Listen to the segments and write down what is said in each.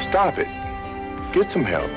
Stop it. Get some help.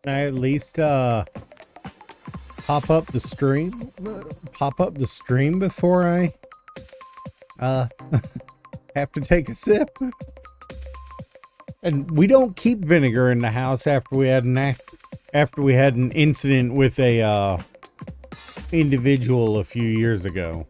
Can I at least pop up the stream? Pop up the stream before I have to take a sip? And we don't keep vinegar in the house after we had an incident with a individual a few years ago.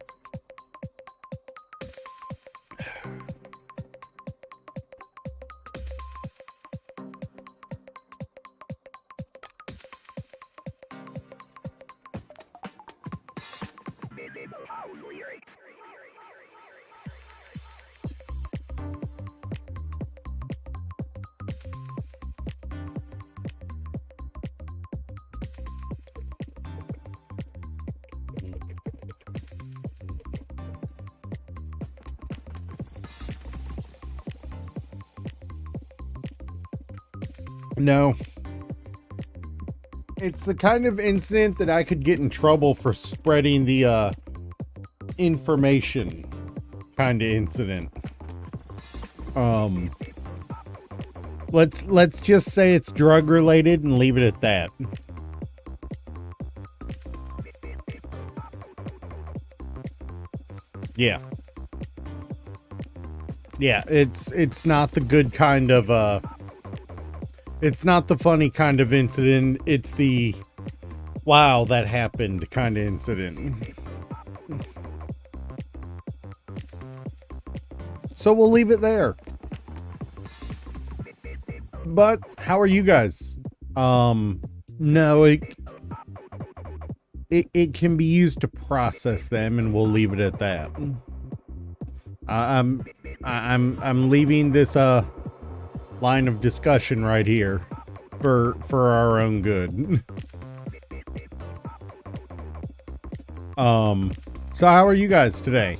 No. It's the kind of incident that I could get in trouble for spreading the information kind of incident. Let's just say it's drug related and leave it at that. Yeah. Yeah, it's not the good kind of it's not the funny kind of incident. It's the wow, that happened kind of incident. So we'll leave it there. But how are you guys? No, it can be used to process them, and we'll leave it at that. I'm leaving this line of discussion right here for our own good. So how are you guys today?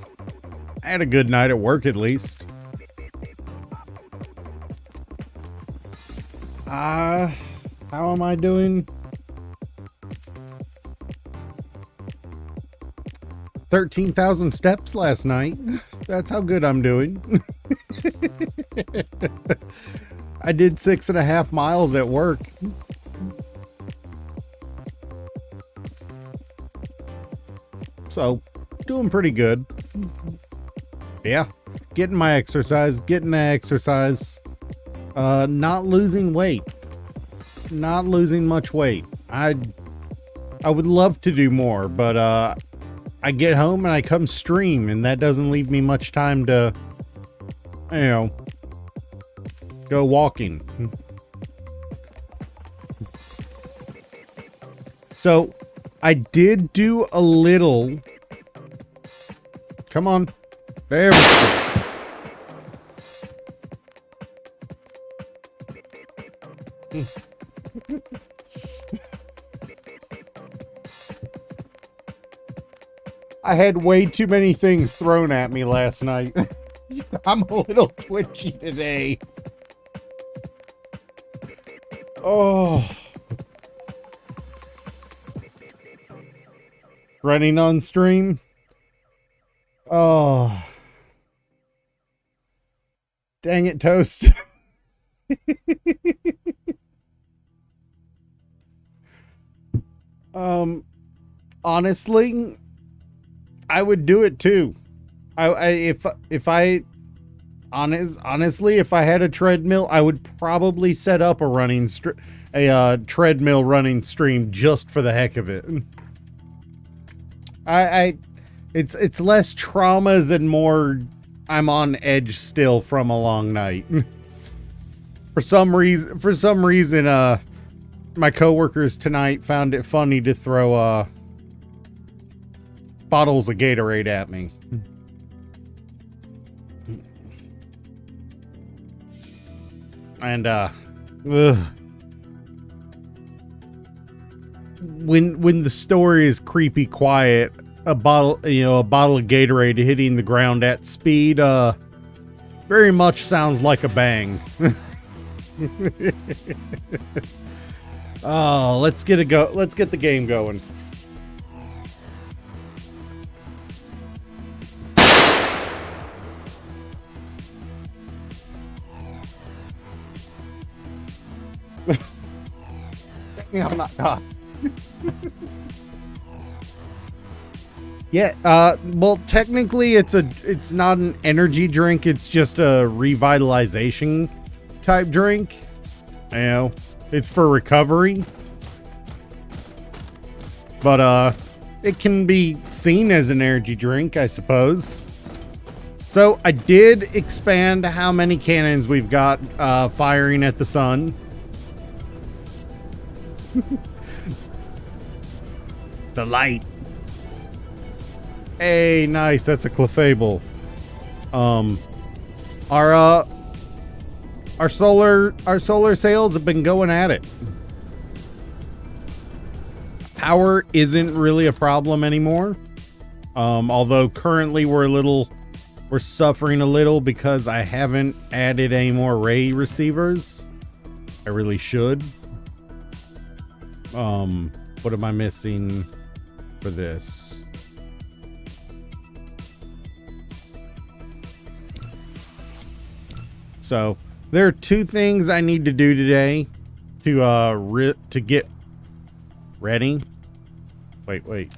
I had a good night at work, at least. How am I doing? 13,000 steps last night. That's how good I'm doing. I did 6.5 miles at work. So, doing pretty good. Yeah, getting my exercise, not losing weight. Not losing much weight. I would love to do more, but I get home and I come stream, and that doesn't leave me much time to, you know, go walking. So I did do a little. Come on. There we go. I had way too many things thrown at me last night. I'm a little twitchy today. Oh. Running on stream. Oh. Dang it, Toast. Honestly, I would do it too. Honestly, if I had a treadmill, I would probably set up a treadmill running stream just for the heck of it. It's less traumas and more I'm on edge still from a long night. For some reason, my coworkers tonight found it funny to throw bottles of Gatorade at me. And when the story is creepy quiet, a bottle of Gatorade hitting the ground at speed very much sounds like a bang. Oh, let's get the game going. No, not. Yeah, well, technically it's not an energy drink, it's just a revitalization type drink. You know, it's for recovery. But it can be seen as an energy drink, I suppose. So I did expand how many cannons we've got firing at the sun. The light. Hey, nice. That's a Clefable. Our solar sails have been going at it. Power isn't really a problem anymore. Although currently we're suffering a little because I haven't added any more ray receivers. I really should. What am I missing for this? So there are two things I need to do today to get ready. Wait.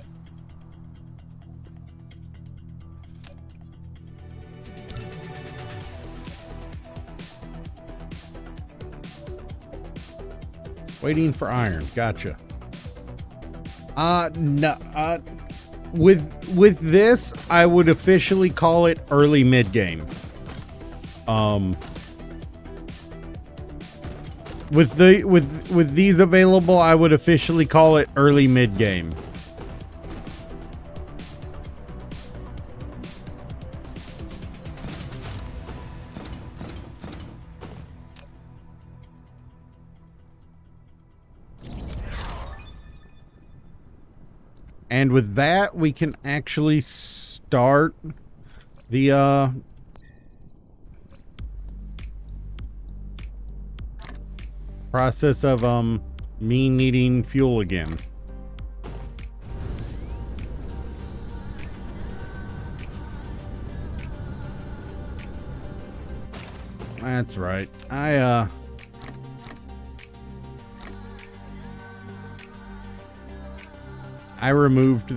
Waiting for iron. Gotcha. No. With this, I would officially call it early mid game. With these available, I would officially call it early mid game. And with that, we can actually start the process of me needing fuel again. That's right. I removed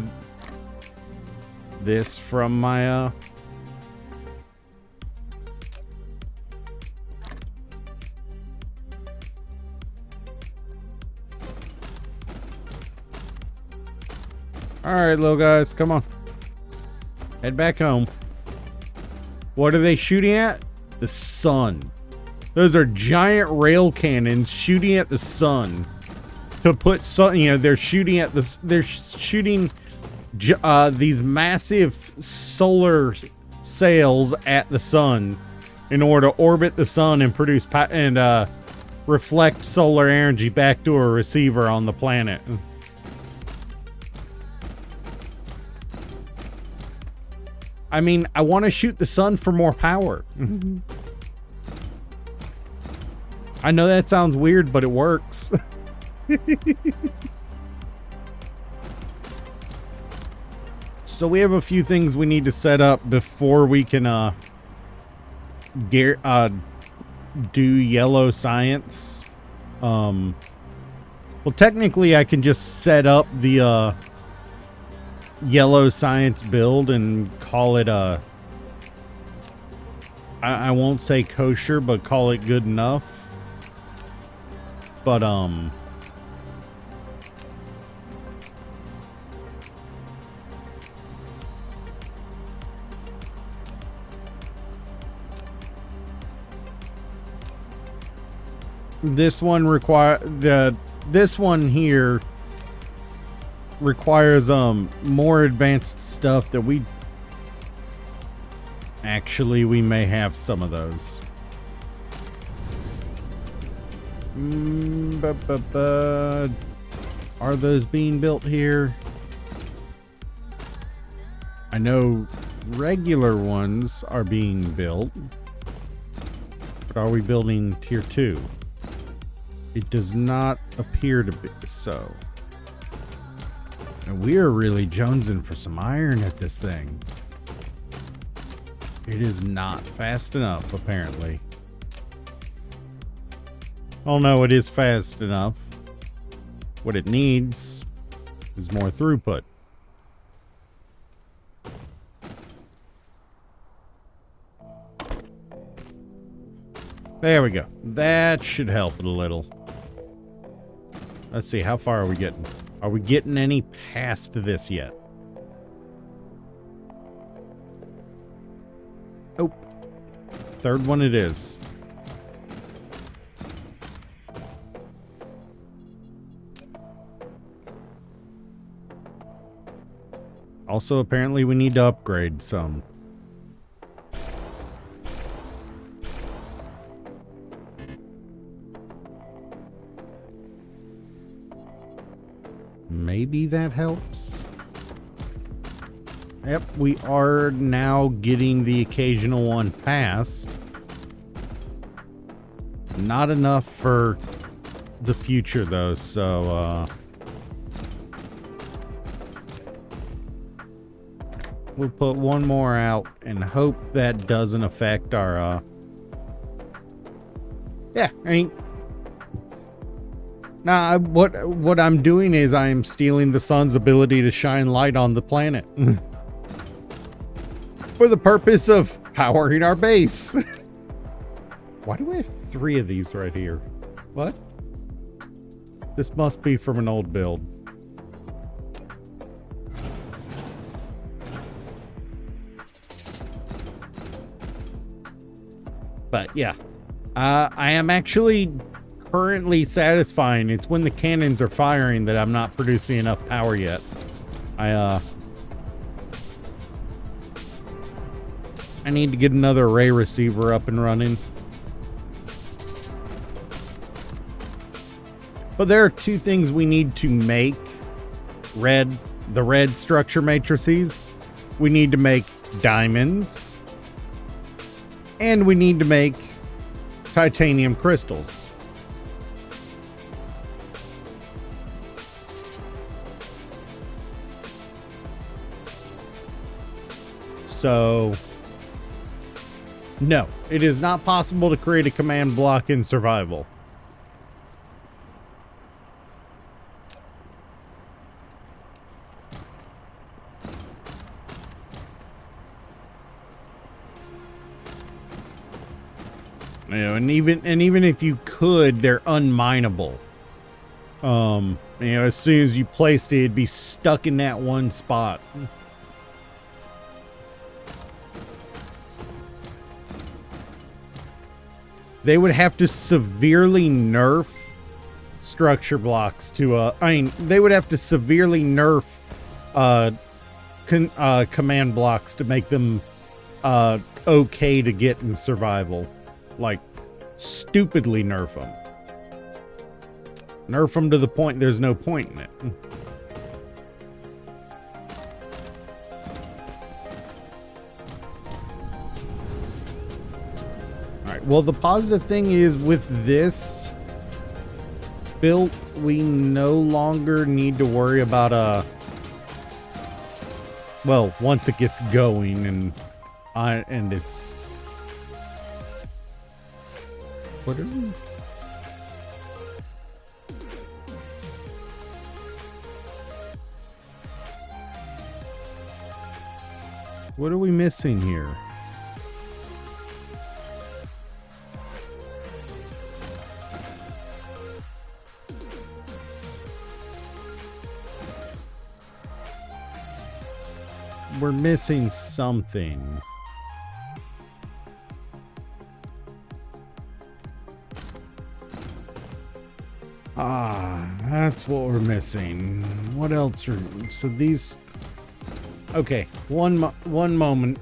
this from my Alright, little guys, come on. Head back home. What are they shooting at? The sun. Those are giant rail cannons shooting at the sun. To put sun, you know, they're shooting at this. They're shooting these massive solar sails at the sun in order to orbit the sun and produce and reflect solar energy back to a receiver on the planet. I mean, I want to shoot the sun for more power. I know that sounds weird, but it works. So we have a few things we need to set up before we can do yellow science. Well, technically I can just set up the yellow science build and call it I won't say kosher, but call it good enough. But this one here requires more advanced stuff that we may have some of those. Are those being built here? I know regular ones are being built, but are we building tier 2? It does not appear to be so. And we are really jonesing for some iron at this thing. It is not fast enough, apparently. Oh no, it is fast enough. What it needs is more throughput. There we go. That should help it a little. Let's see, how far are we getting? Are we getting any past this yet? Oh. Third one it is. Also, apparently we need to upgrade some. Maybe that helps. Yep, we are now getting the occasional one passed. Not enough for the future though, so we'll put one more out and hope that doesn't affect our yeah, Nah, what I'm doing is I'm stealing the sun's ability to shine light on the planet. For the purpose of powering our base. Why do I have 3 of these right here? What? This must be from an old build. But yeah, I am actually currently satisfying. It's when the cannons are firing that I'm not producing enough power yet. I need to get another array receiver up and running. But there are 2 things we need to make the red structure matrices. We need to make diamonds. And we need to make titanium crystals. So, no, it is not possible to create a command block in survival. You know, and even if you could, they're unmineable. You know, as soon as you placed it, it'd be stuck in that one spot. They would have to severely nerf structure blocks to, they would have to severely nerf, command blocks to make them, okay to get in survival. Like, stupidly nerf them. Nerf them to the point there's no point in it. Alright, well, the positive thing is with this built, we no longer need to worry about, well, once it gets going and it's... What are we... What are we missing here? We're missing something. That's what we're missing. What else are... So these... Okay, one moment.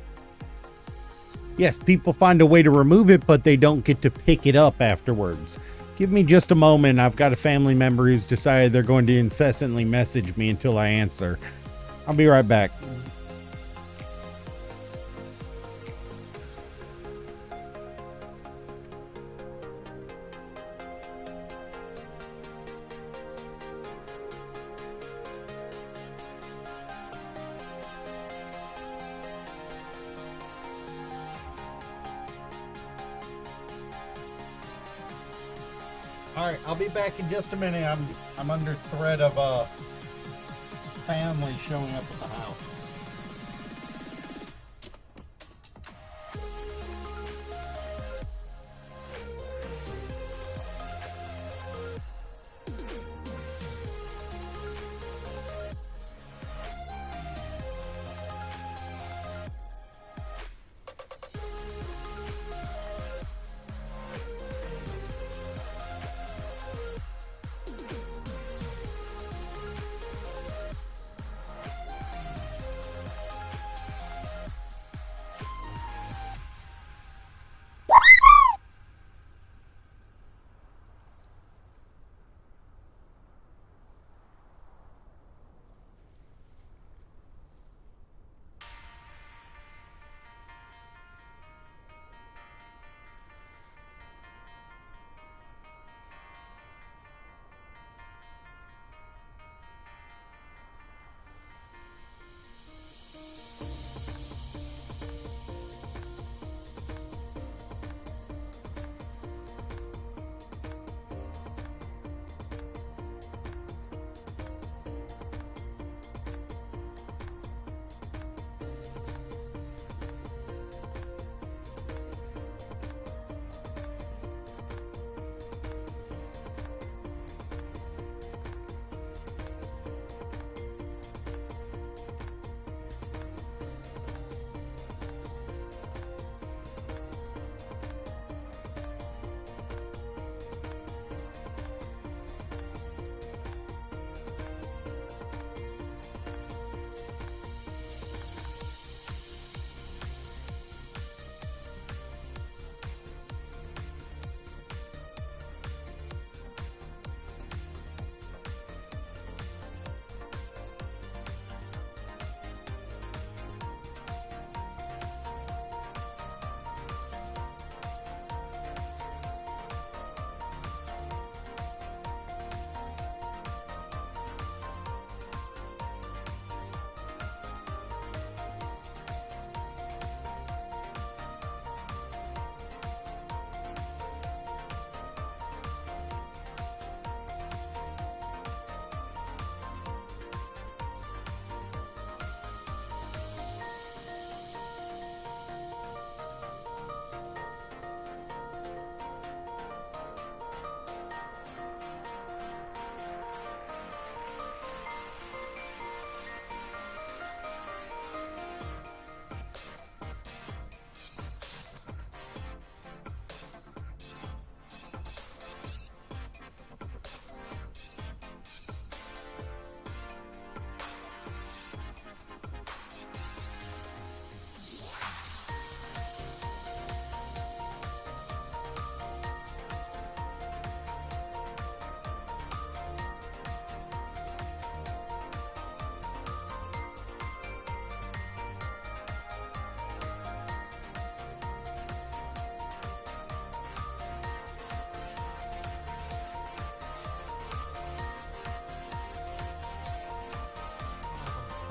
Yes, people find a way to remove it, but they don't get to pick it up afterwards. Give me just a moment. I've got a family member who's decided they're going to incessantly message me until I answer. I'll be right back. Alright, I'll be back in just a minute. I'm under threat of family showing up at the house.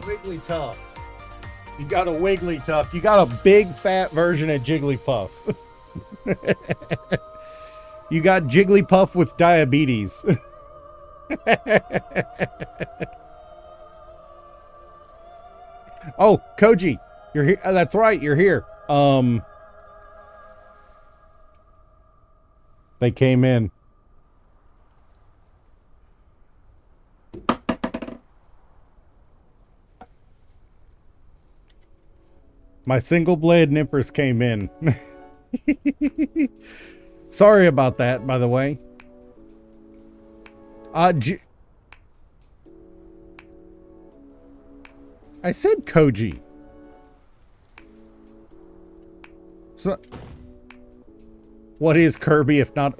Wigglytuff. You got a Wigglytuff. You got a big fat version of Jigglypuff. You got Jigglypuff with diabetes. Oh, Koji, you're here. That's right, you're here. They came in. My single blade nippers came in. Sorry about that, by the way. I said Koji. So, what is Kirby if not?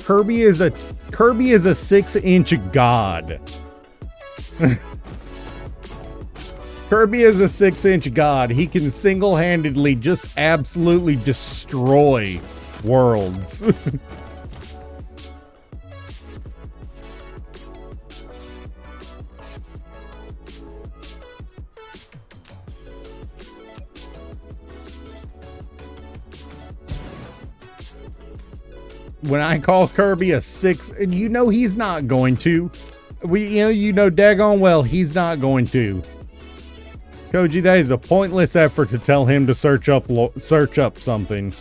Kirby is a 6-inch god. Kirby is a 6-inch god. He can single-handedly just absolutely destroy worlds. when I call Kirby a 6, and you know he's not going to. You know daggone well he's not going to. Koji, that is a pointless effort to tell him to search up something.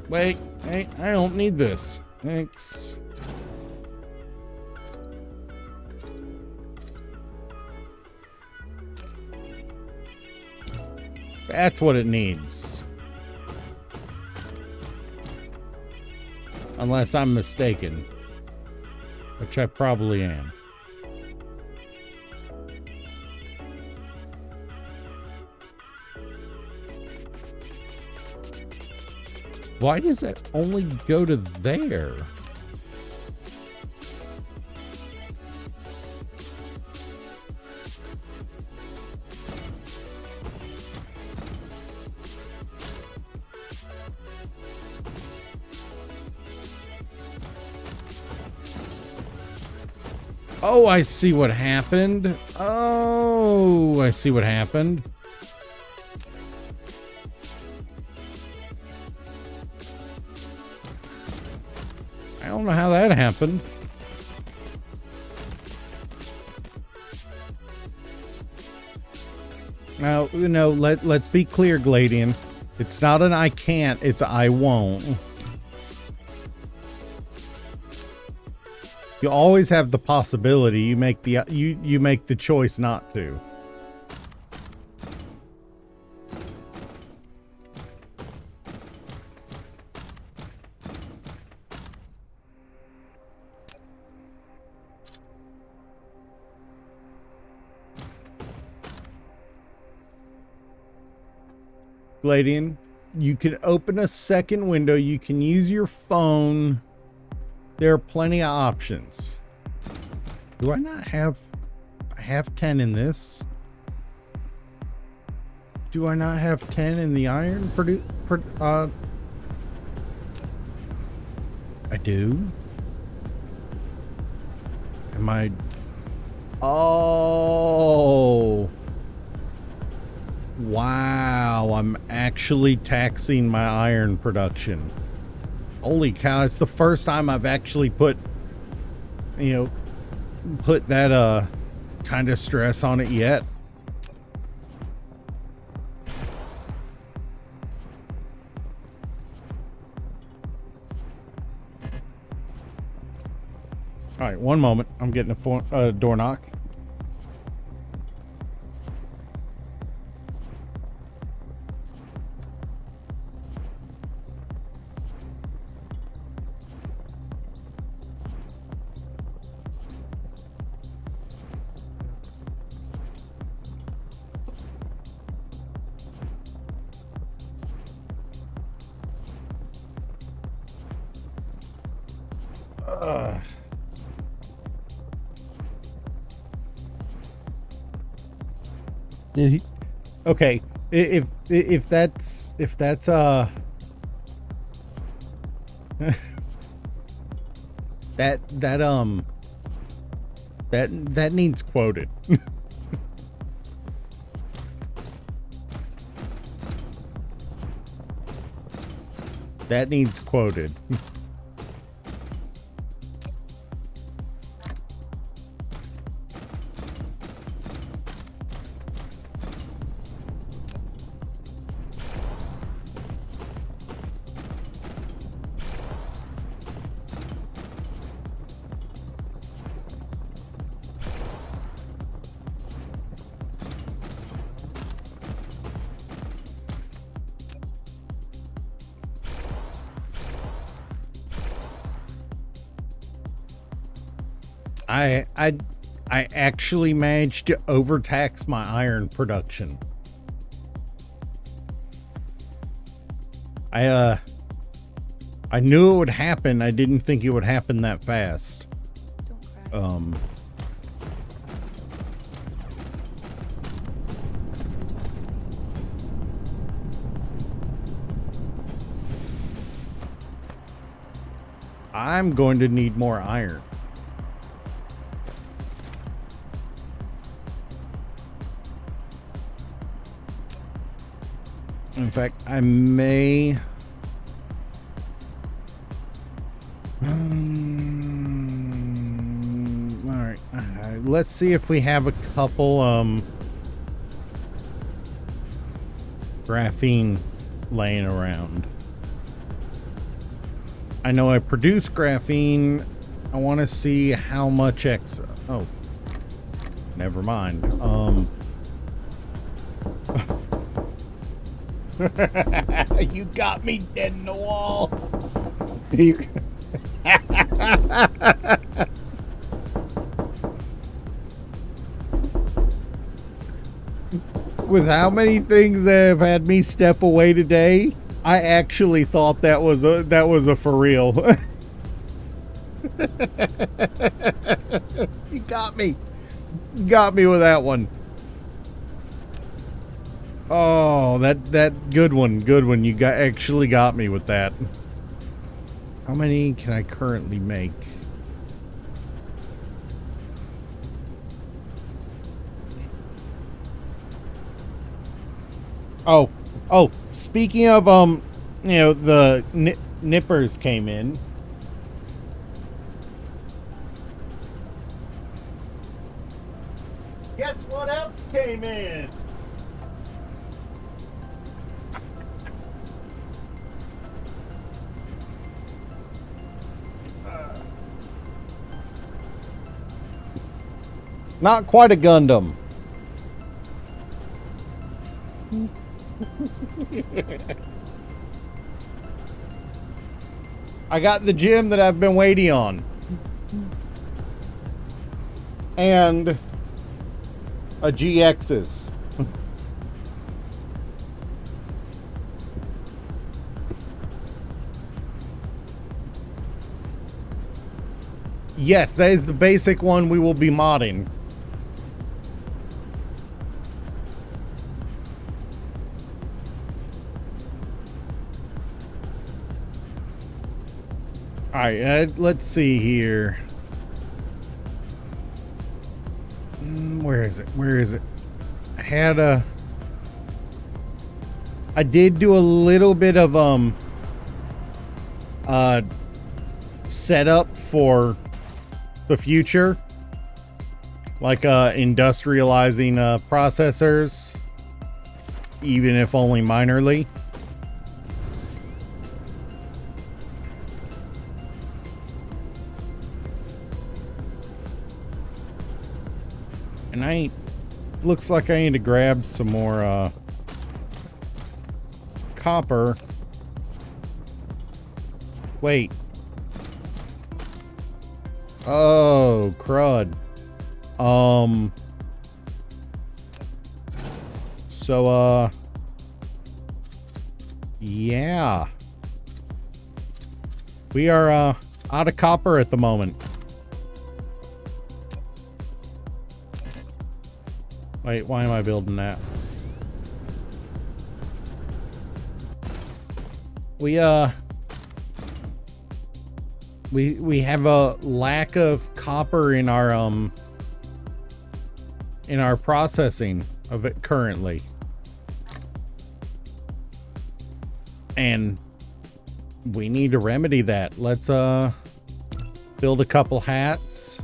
Wait, hey, I don't need this. Thanks. That's what it needs. Unless I'm mistaken. Which I probably am. Why does it only go to there? Oh, I see what happened. Oh, I see what happened. I don't know how that happened. Now, let's be clear, Gladian. It's not an I can't, it's I won't. You always have the possibility. You make the choice not to. Gladian, you can open a second window. You can use your phone. There are plenty of options. Do I not have... I have 10 in this. Do I not have 10 in the iron? I do. Am I... Oh... Wow, I'm actually taxing my iron production. Holy cow, it's the first time I've actually put that kind of stress on it yet. All right, one moment. I'm getting a door knock. Did he? Okay, if that's that needs quoted. That needs quoted. I actually managed to overtax my iron production. I I knew it would happen. I didn't think it would happen that fast. Don't cry. I'm going to need more iron. In fact, I may... Alright. Let's see if we have a couple, graphene laying around. I know I produce graphene. I want to see how much oh. Never mind. You got me dead in the wall. You... With how many things that have had me step away today, I actually thought that was a for real. You got me. You got me with that one. Oh, that good one. Good one. You actually got me with that. How many can I currently make? Oh, speaking of, the nippers came in. Guess what else came in? Not quite a Gundam. I got the gym that I've been waiting on. And a GX's. Yes, that is the basic one we will be modding. Alright, let's see here. Where is it? Where is it? I did do a little bit of setup for the future, like industrializing processors, even if only minorly. And looks like I need to grab some more copper. Wait. Oh, crud. So, yeah. We are, out of copper at the moment. Wait, why am I building that? We have a lack of copper in our processing of it currently. And we need to remedy that. Let's build a couple hats.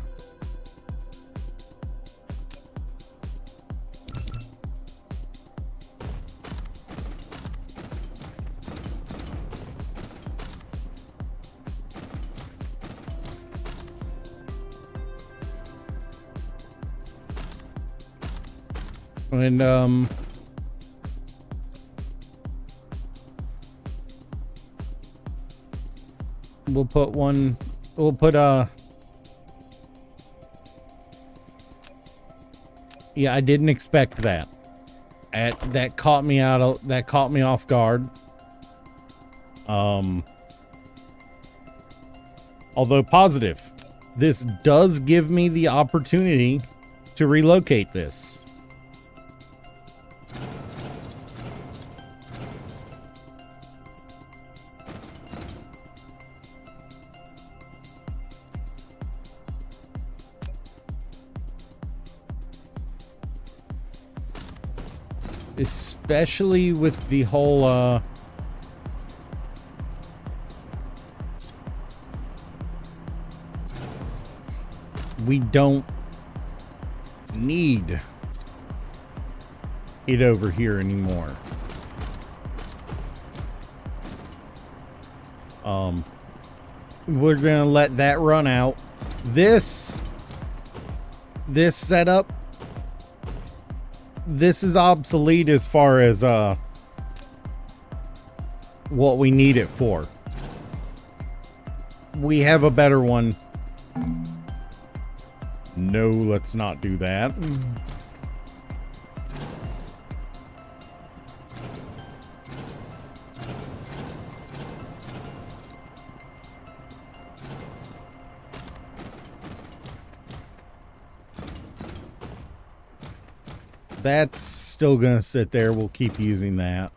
And we'll put yeah, I didn't expect that. That caught me off guard. Although positive, this does give me the opportunity to relocate this. Especially with the whole, we don't need it over here anymore. We're gonna let that run out. This setup, this is obsolete as far as what we need it for. We have a better one. No, let's not do that. That's still gonna sit there. We'll keep using that.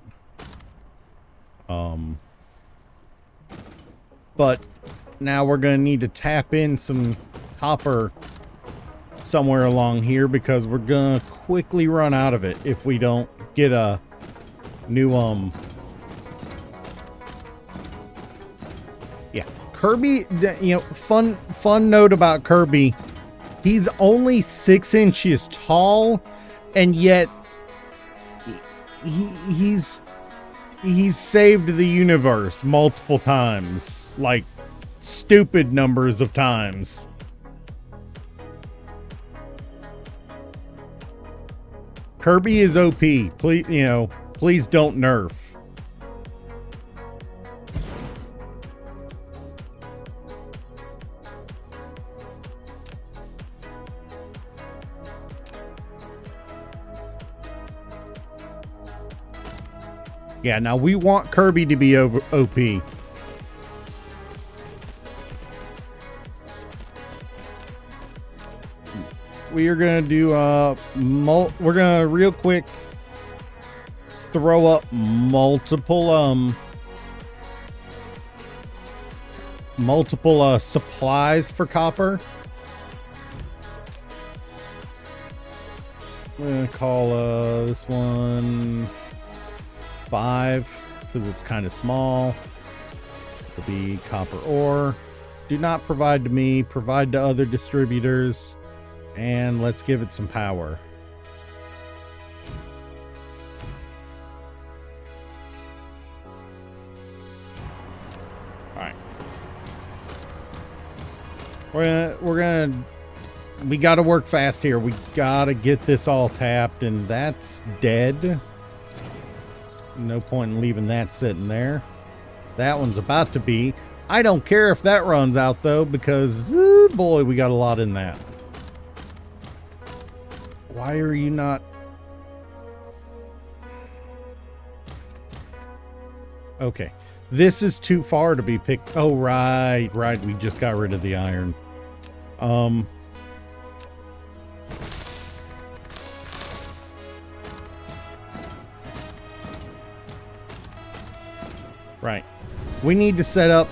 But now we're gonna need to tap in some copper somewhere along here because we're gonna quickly run out of it if we don't get a new yeah, Kirby, you know, fun note about Kirby, he's only 6 inches tall, and yet he's saved the universe multiple times, like stupid numbers of times. Kirby is OP. Please, you know, please don't nerf. Yeah, now we want Kirby to be OP. We are gonna do we're gonna real quick throw up multiple supplies for copper. We're gonna call this one 5 because it's kind of small. It'll be copper ore. Do not provide to me, provide to other distributors, and let's give it some power. All right. We got to work fast here. We got to get this all tapped, and that's dead. No point in leaving that sitting there. That one's about to be. I don't care if that runs out, though, because, boy, we got a lot in that. Why are you not... Okay. This is too far to be picked. Oh, right. We just got rid of the iron. Right. We need to set up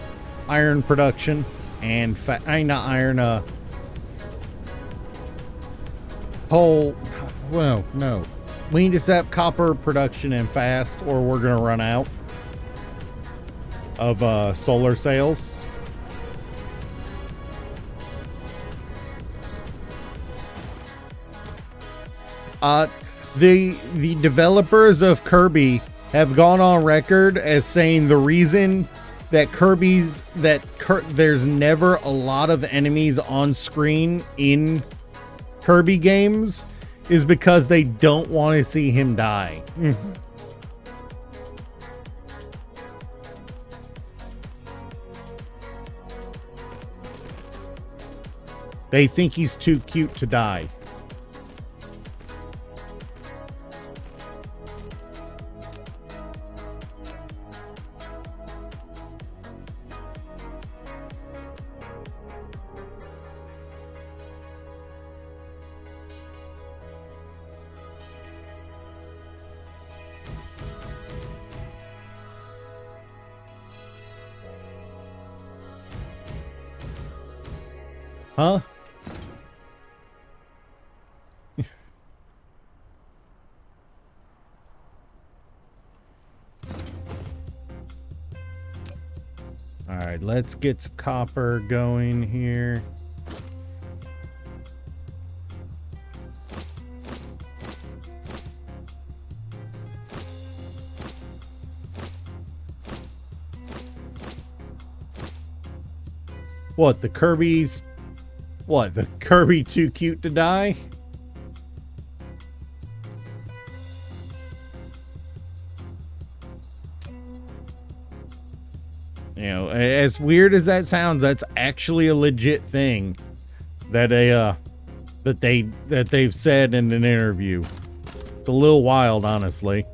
iron production and not iron, coal. Well, no. We need to set up copper production and fast, or we're going to run out of solar sails. The developers of Kirby have gone on record as saying the reason that there's never a lot of enemies on screen in Kirby games is because they don't want to see him die. They think he's too cute to die. Huh? All right, let's get some copper going here. What, the Kirby's... What, the Kirby too cute to die? You know, as weird as that sounds, that's actually a legit thing that they've said in an interview. It's a little wild, honestly.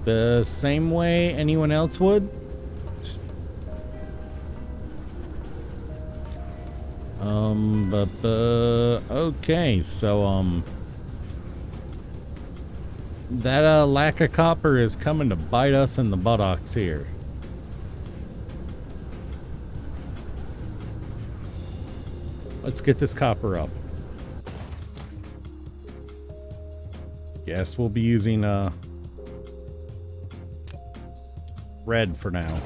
The same way anyone else would? Okay, so, that, lack of copper is coming to bite us in the buttocks here. Let's get this copper up. Yes, we'll be using, red for now.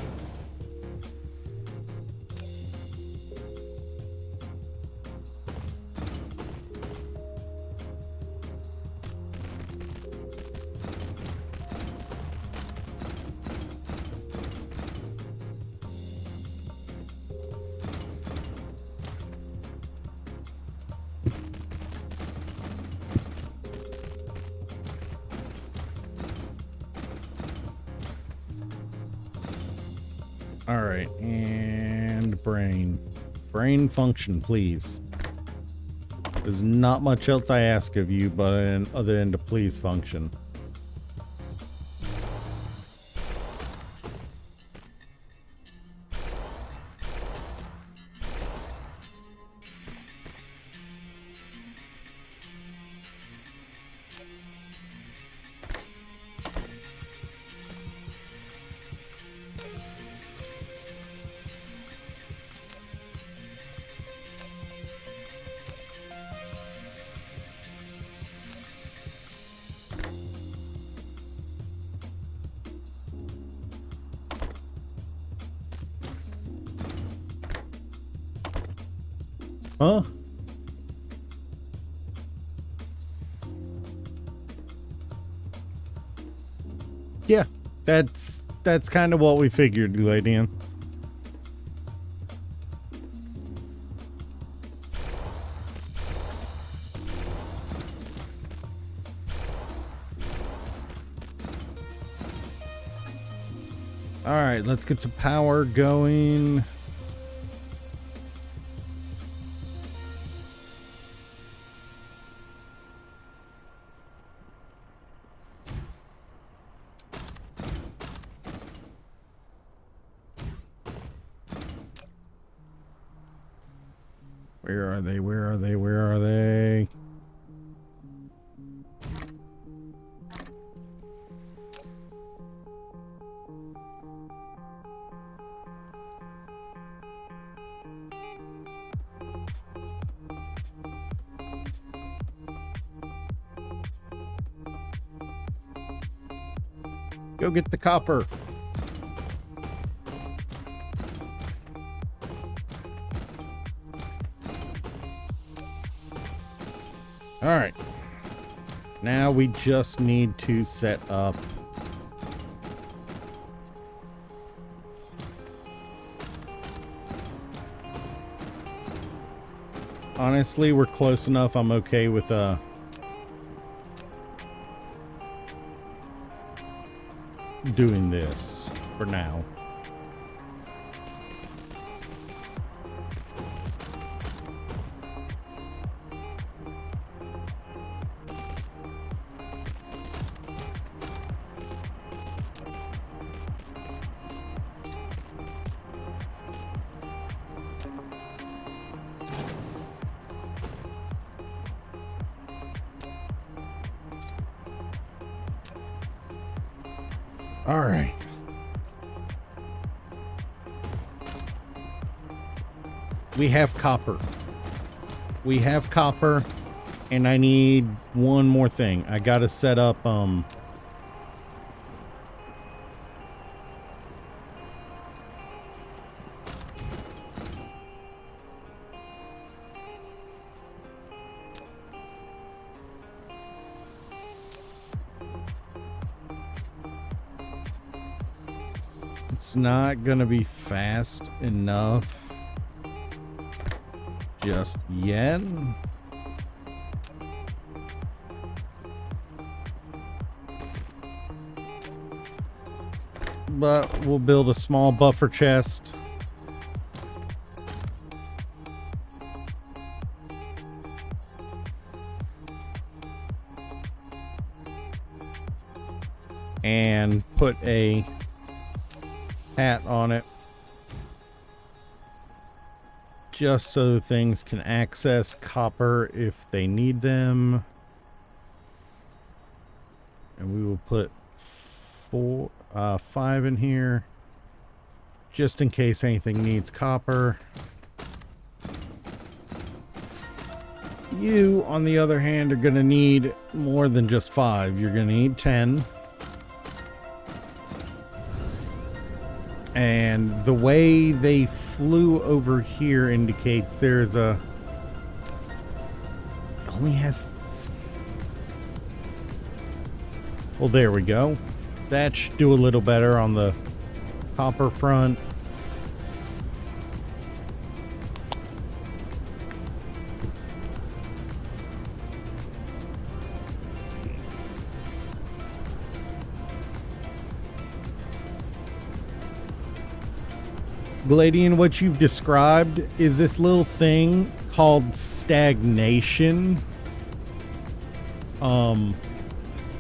All right, and brain function, please. There's not much else I ask of you, but other than to please function. Huh? Yeah, that's kind of what we figured, Gladian. All right, let's get some power going. Where are they? Where are they? Where are they? Go get the copper. All right. Now we just need to set up Honestly, we're close enough. I'm okay with doing this for now. All right. We have copper. We have copper, and I need one more thing. I gotta set up, it's not gonna be fast enough just yet. But we'll build a small buffer chest. And put a hat on it. Just so things can access copper if they need them. And we will put 5 in here, just in case anything needs copper. You, on the other hand, are going to need more than just 5. You're going to need 10. And the way they flew over here indicates there's a... only has... well, there we go. That should do a little better on the copper front. Gladian, what you've described is this little thing called stagnation.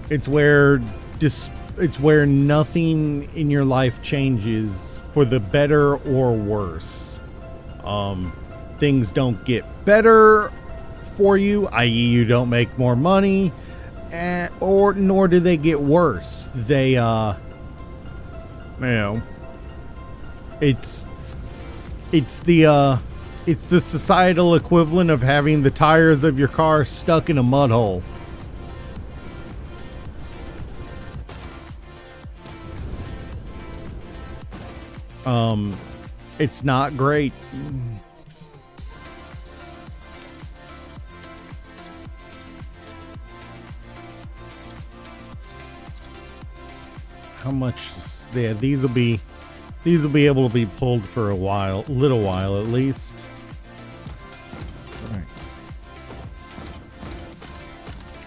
It's where nothing in your life changes for the better or worse. Things don't get better for you, i.e. you don't make more money, or nor do they get worse. They, it's the societal equivalent of having the tires of your car stuck in a mud hole. It's not great. How much? Yeah, these will be able to be pulled for a little while at least.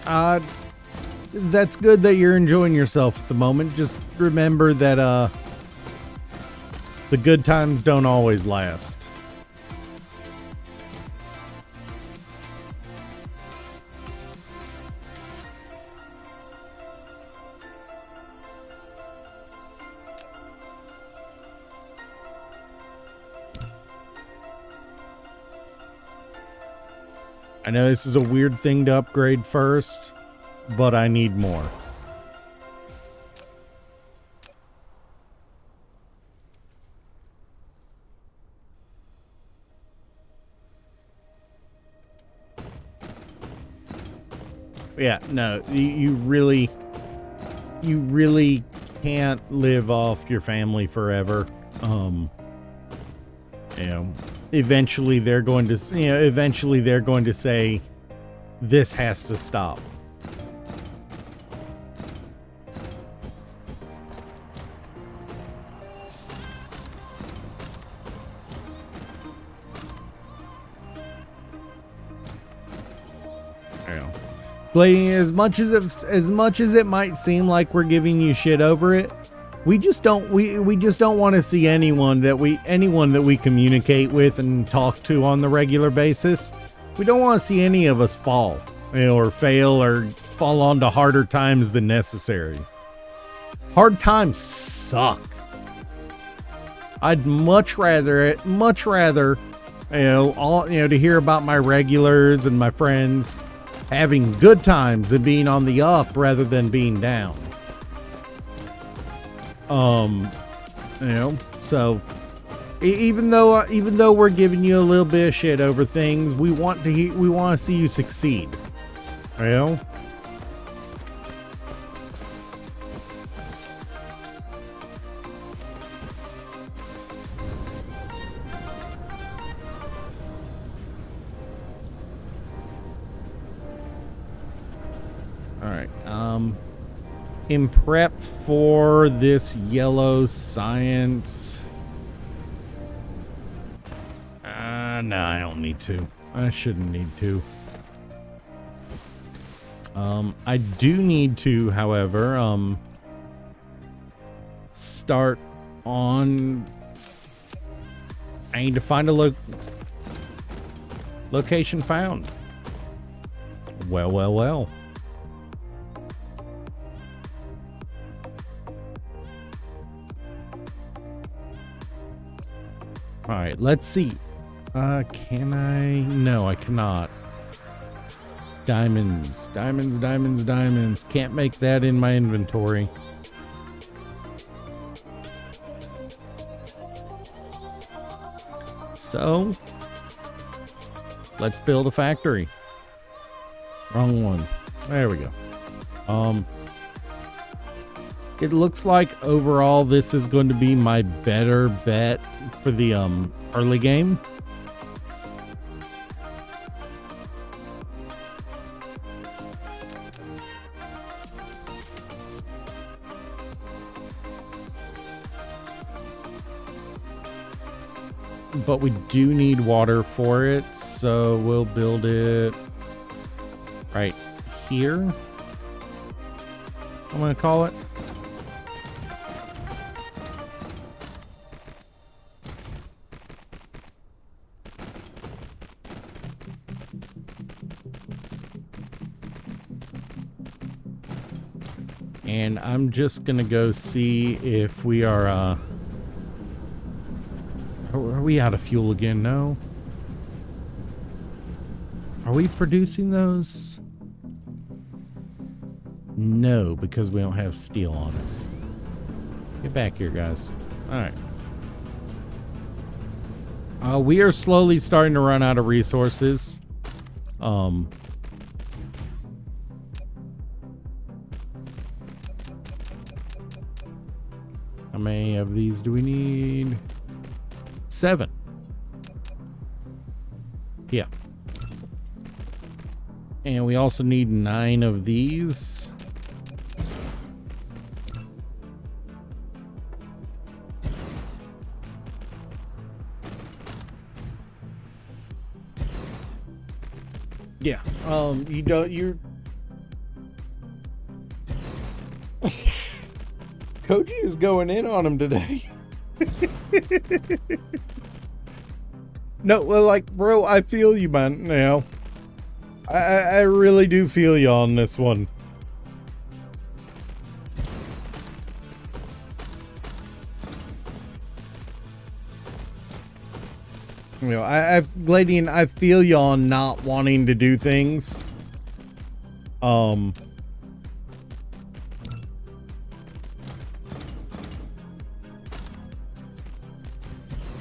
All right. That's good that you're enjoying yourself at the moment. Just remember that the good times don't always last. I know this is a weird thing to upgrade first, but I need more. Yeah, no, you really can't live off your family forever. Eventually they're going to say this has to stop. Blading, as much as it might seem like we're giving you shit over it, we just don't want to see anyone that we communicate with and talk to on the regular basis. We don't want to see any of us fall, or fail, or fall onto harder times than necessary. Hard times suck. I'd much rather, to hear about my regulars and my friends having good times than being on the up rather than being down. So even though we're giving you a little bit of shit over things, we want to see you succeed. You know? In prep for this yellow science, no, I don't need to. I shouldn't need to. I do need to, however, start on. I need to find a location found. Well. All right, let's see. Can I? No, I cannot. Diamonds. Can't make that in my inventory. So, let's build a factory. Wrong one. There we go. It looks like overall this is going to be my better bet for the early game. But we do need water for it, so we'll build it right here. I'm gonna call it. And I'm just gonna go see if we are we out of fuel again? No. Are we producing those? No, because we don't have steel on it. Get back here, guys. All right. We are slowly starting to run out of resources. How many of these do we need? 7. Yeah. And we also need 9 of these. Yeah. You're Koji is going in on him today. No, well, like, bro, I feel you, man. You know, I really do feel you on this one. You know, Gladian, I feel you on not wanting to do things.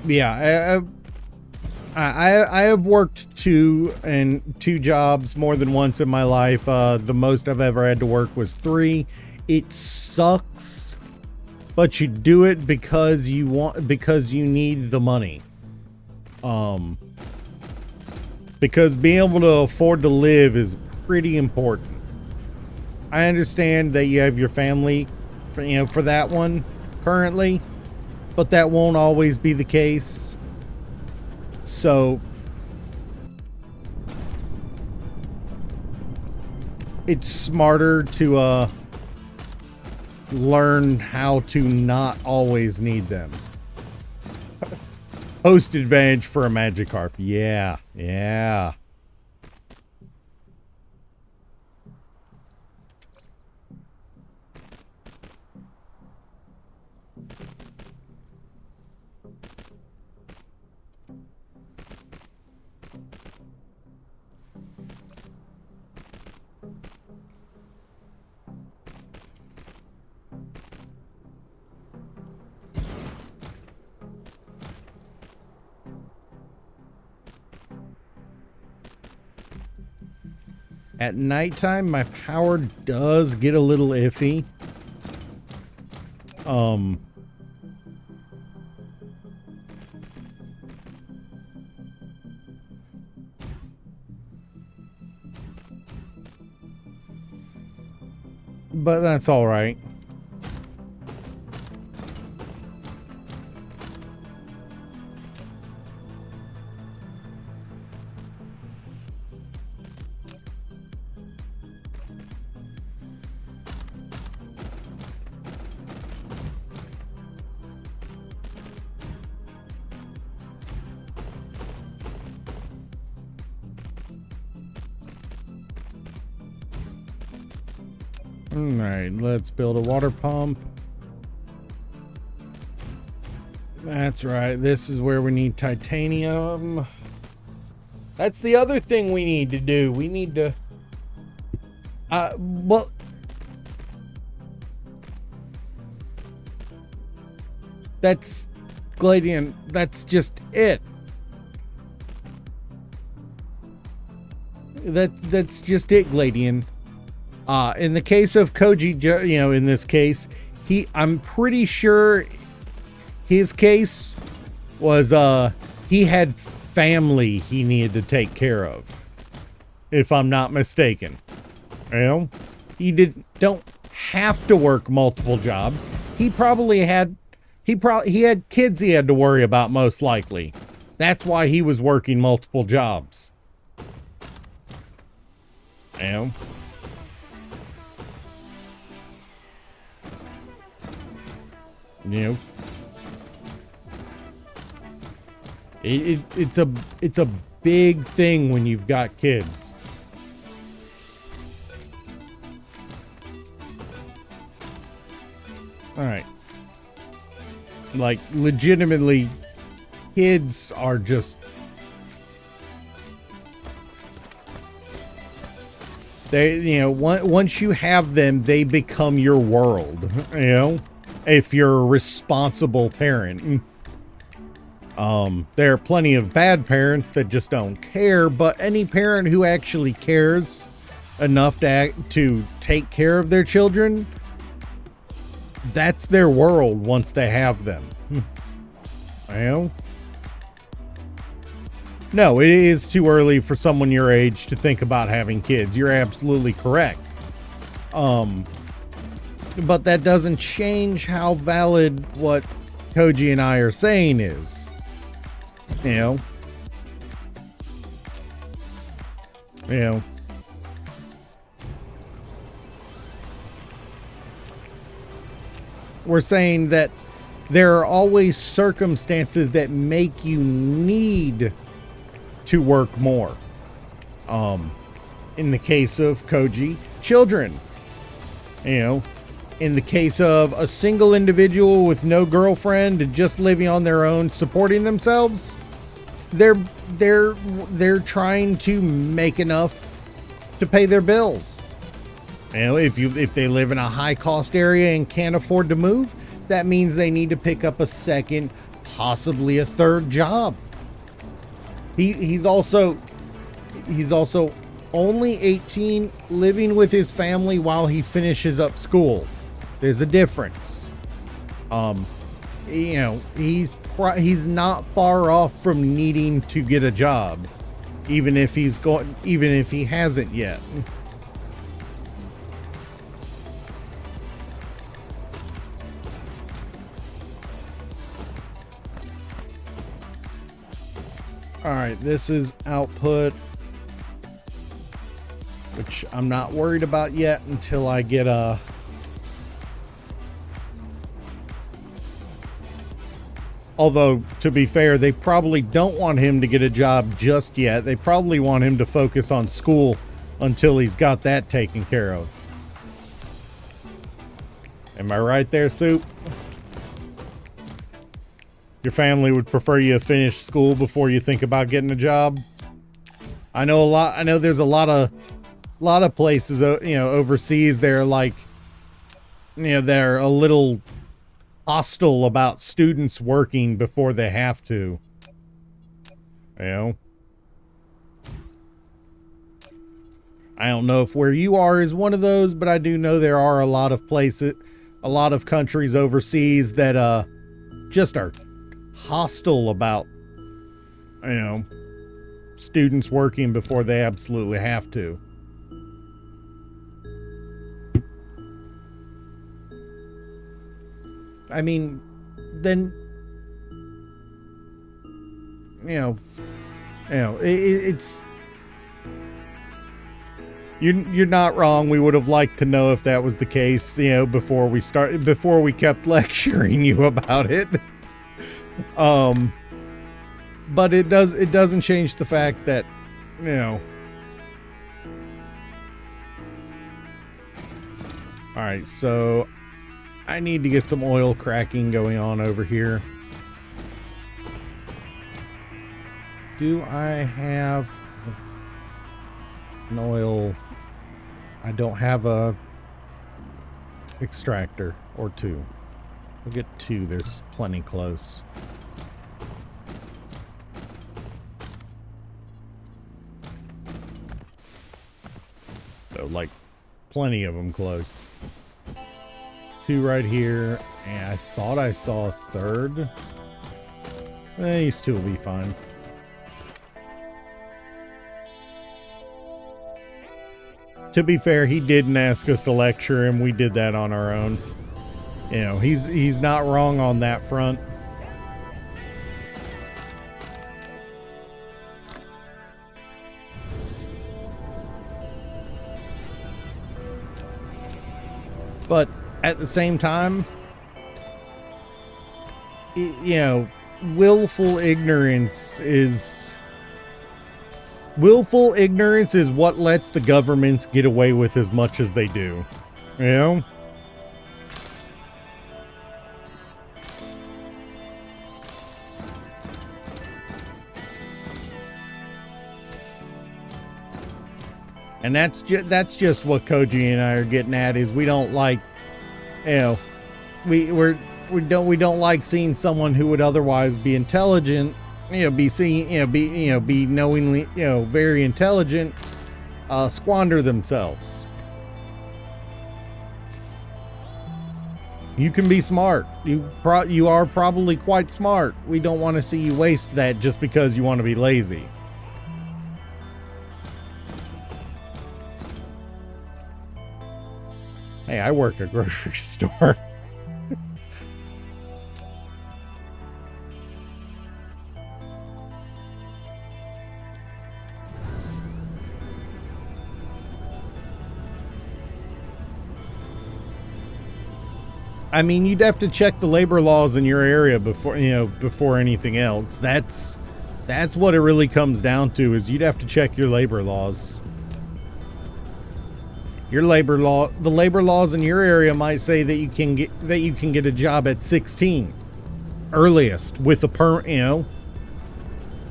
Yeah, I have worked 2 jobs more than once in my life. The most I've ever had to work was 3. It sucks, but you do it because you need the money. Because being able to afford to live is pretty important. I understand that you have your family for that one currently, but that won't always be the case. So it's smarter to learn how to not always need them. Host advantage for a Magikarp. Yeah, yeah. At nighttime, my power does get a little iffy. But that's all right. Alright, let's build a water pump. That's right, this is where we need titanium. That's the other thing we need to do. We need to... well... That's... Gladian, that's just it. That's just it, Gladian. In the case of Koji, you know, in this case, I'm pretty sure his case was, he had family he needed to take care of, if I'm not mistaken. You know, he don't have to work multiple jobs. He had kids he had to worry about, most likely. That's why he was working multiple jobs. You know? You know, it's a big thing when you've got kids. All right, like legitimately, kids are just you know, once you have them, they become your world. You know. If you're a responsible parent. There are plenty of bad parents that just don't care, but any parent who actually cares enough to take care of their children, that's their world once they have them. Well, no, it is too early for someone your age to think about having kids. You're absolutely correct. But that doesn't change how valid what Koji and I are saying is. You know? You know? We're saying that there are always circumstances that make you need to work more. In the case of Koji, children. You know? In the case of a single individual with no girlfriend and just living on their own, supporting themselves, they're trying to make enough to pay their bills. You know, if they live in a high cost area and can't afford to move, that means they need to pick up a second, possibly a third job. He's also only 18, living with his family while he finishes up school. There's a difference. You know, he's not far off from needing to get a job, even if he hasn't yet. All right, this is output. The which I'm not worried about yet until I get a... Although, to be fair, they probably don't want him to get a job just yet. They probably want him to focus on school until he's got that taken care of. Am I right there, Soup? Your family would prefer you finish school before you think about getting a job? I know there's a lot of places, you know, overseas, they're like, you know, they're a little hostile about students working before they have to. You know? I don't know if where you are is one of those, but I do know there are a lot of places, a lot of countries overseas that just are hostile about, you know, students working before they absolutely have to. I mean, then, it's, you're not wrong. We would have liked to know if that was the case, you know, before we kept lecturing you about it. But it doesn't change the fact that, you know. All right, so I need to get some oil cracking going on over here. Do I have an oil? I don't have a extractor or two. We'll get two. There's plenty close. So, like, plenty of them close. Two right here, and I thought I saw a third. These two will be fine. To be fair, he didn't ask us to lecture him. We did that on our own. You know, he's not wrong on that front. But at the same time, you know, willful ignorance is what lets the governments get away with as much as they do. You know? And that's just what Koji and I are getting at, is we don't like, you know, we don't like seeing someone who would otherwise be intelligent, you know, be knowingly, you know, very intelligent, squander themselves. You can be smart. You are probably quite smart. We don't want to see you waste that just because you want to be lazy. Hey, I work at a grocery store. I mean, you'd have to check the labor laws in your area before anything else. That's what it really comes down to, is you'd have to check your labor laws. The labor laws in your area might say that you can get a job at 16 earliest with a you know.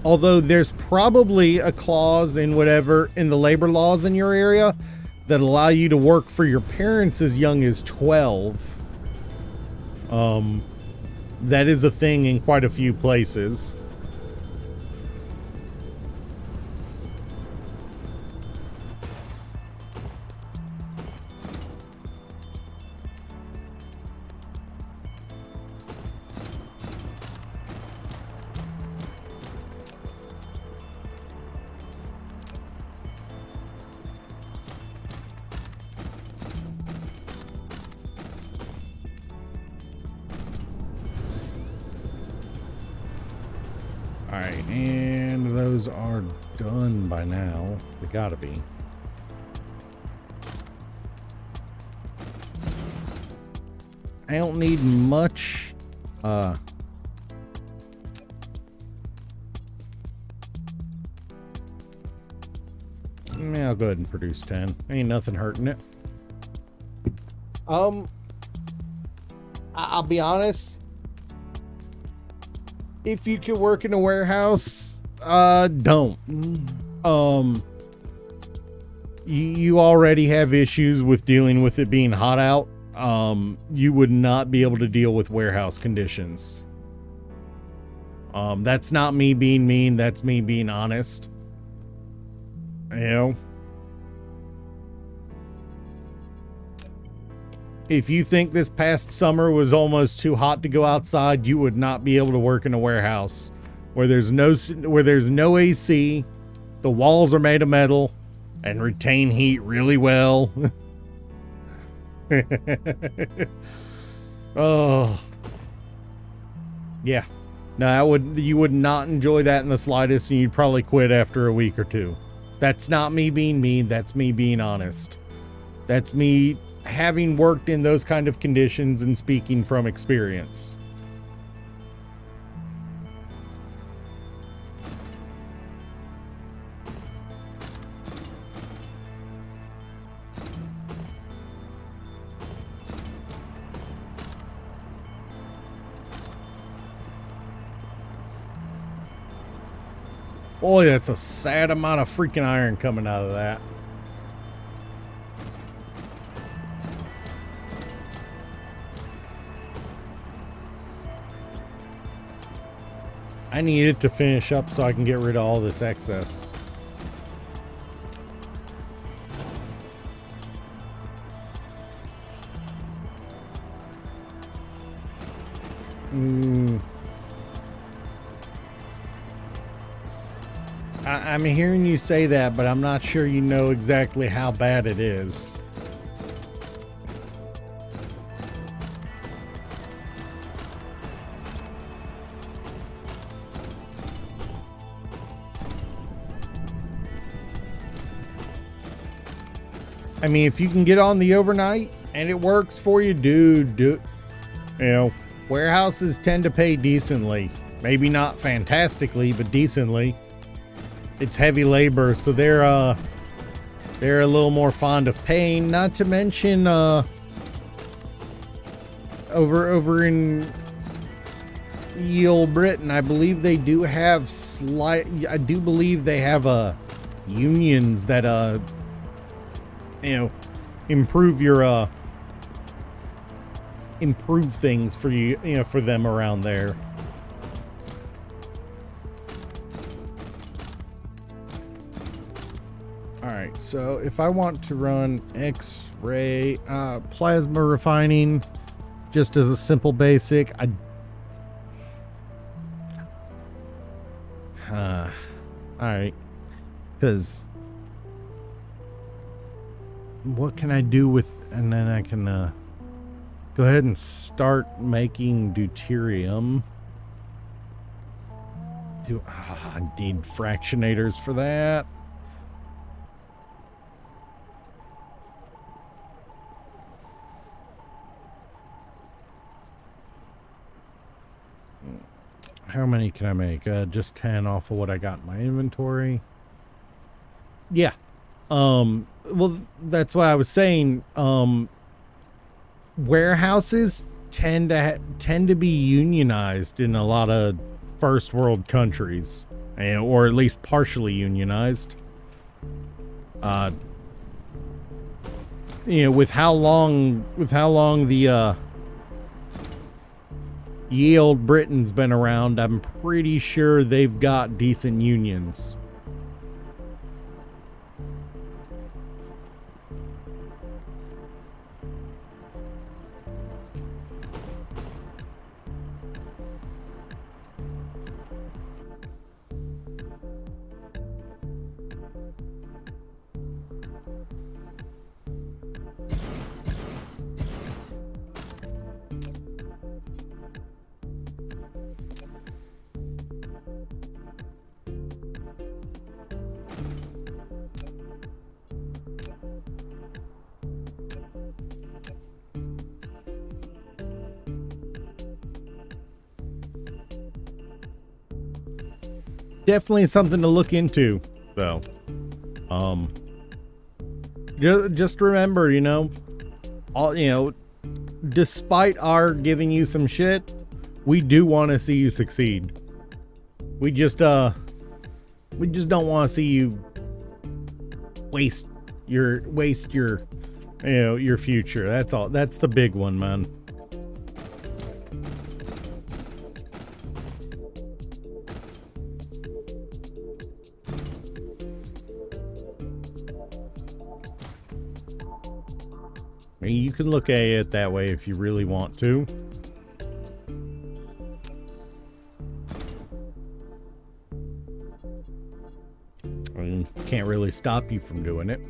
Although there's probably a clause in the labor laws in your area that allow you to work for your parents as young as 12. That is a thing in quite a few places. Alright, and those are done by now. They gotta be. I don't need much. Yeah, I'll go ahead and produce 10. Ain't nothing hurting it. I'll be honest. If you can work in a warehouse, don't. You already have issues with dealing with it being hot out. You would not be able to deal with warehouse conditions. That's not me being mean. That's me being honest. You know? If you think this past summer was almost too hot to go outside, you would not be able to work in a warehouse where there's no AC, the walls are made of metal and retain heat really well. Oh. Yeah. No, you would not enjoy that in the slightest, and you'd probably quit after a week or two. That's not me being mean, that's me being honest. That's me having worked in those kind of conditions and speaking from experience. Boy, that's a sad amount of freaking iron coming out of that. I need it to finish up so I can get rid of all this excess. I'm hearing you say that, but I'm not sure you know exactly how bad it is. I mean, if you can get on the overnight and it works for you, dude, do. You know, warehouses tend to pay decently. Maybe not fantastically, but decently. It's heavy labor, so they're a little more fond of paying. Not to mention, over in ye old Britain, I believe they do have unions that you know, improve things for you know, for them around there. All right, so if I want to run X-ray plasma refining just as a simple basic, all right, because what can I do with, and then I can go ahead and start making deuterium. I need fractionators for that. How many can I make? Just 10 off of what I got in my inventory. Yeah. Well, that's what I was saying. Warehouses tend to be unionized in a lot of first world countries, or at least partially unionized. You know, with how long the ye old Britain's been around, I'm pretty sure they've got decent unions. definitely something to look into, though. Just remember, despite our giving you some shit, we do want to see you succeed. We just don't want to see you waste your future. That's all. That's the big one, man. I mean, you can look at it that way if you really want to. I mean, can't really stop you from doing it.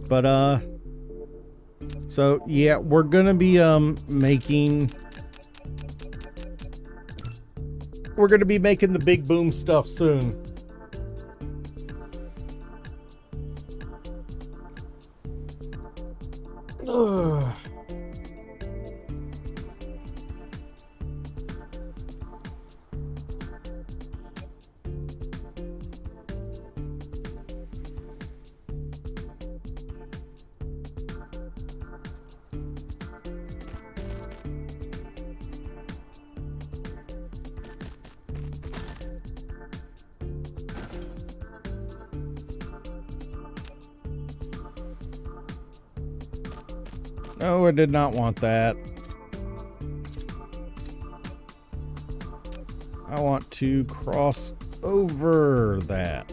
But, so yeah, we're gonna be, making the big boom stuff soon. Ugh. No, I did not want that. I want to cross over that.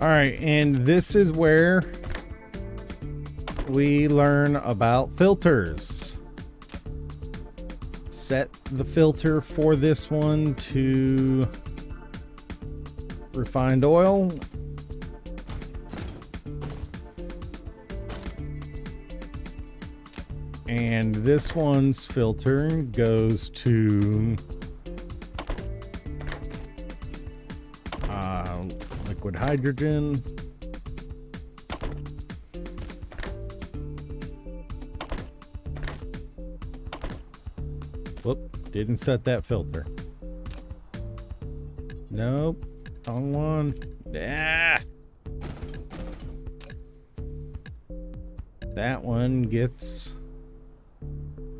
All right, and this is where we learn about filters. Set the filter for this one to refined oil. And this one's filter goes to liquid hydrogen. Whoop, didn't set that filter. Nope, wrong one. Ah. That one gets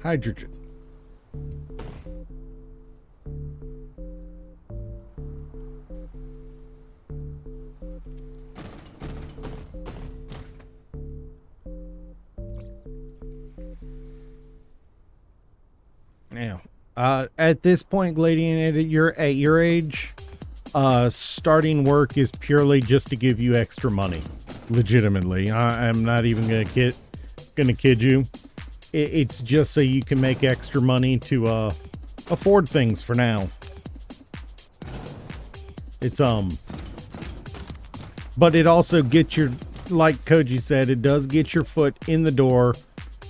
hydrogen. Now, at this point, Gladian, at your age, starting work is purely just to give you extra money. Legitimately, I'm not even gonna kid you. It's just so you can make extra money to afford things for now. It's but it also gets your, like Koji said, it does get your foot in the door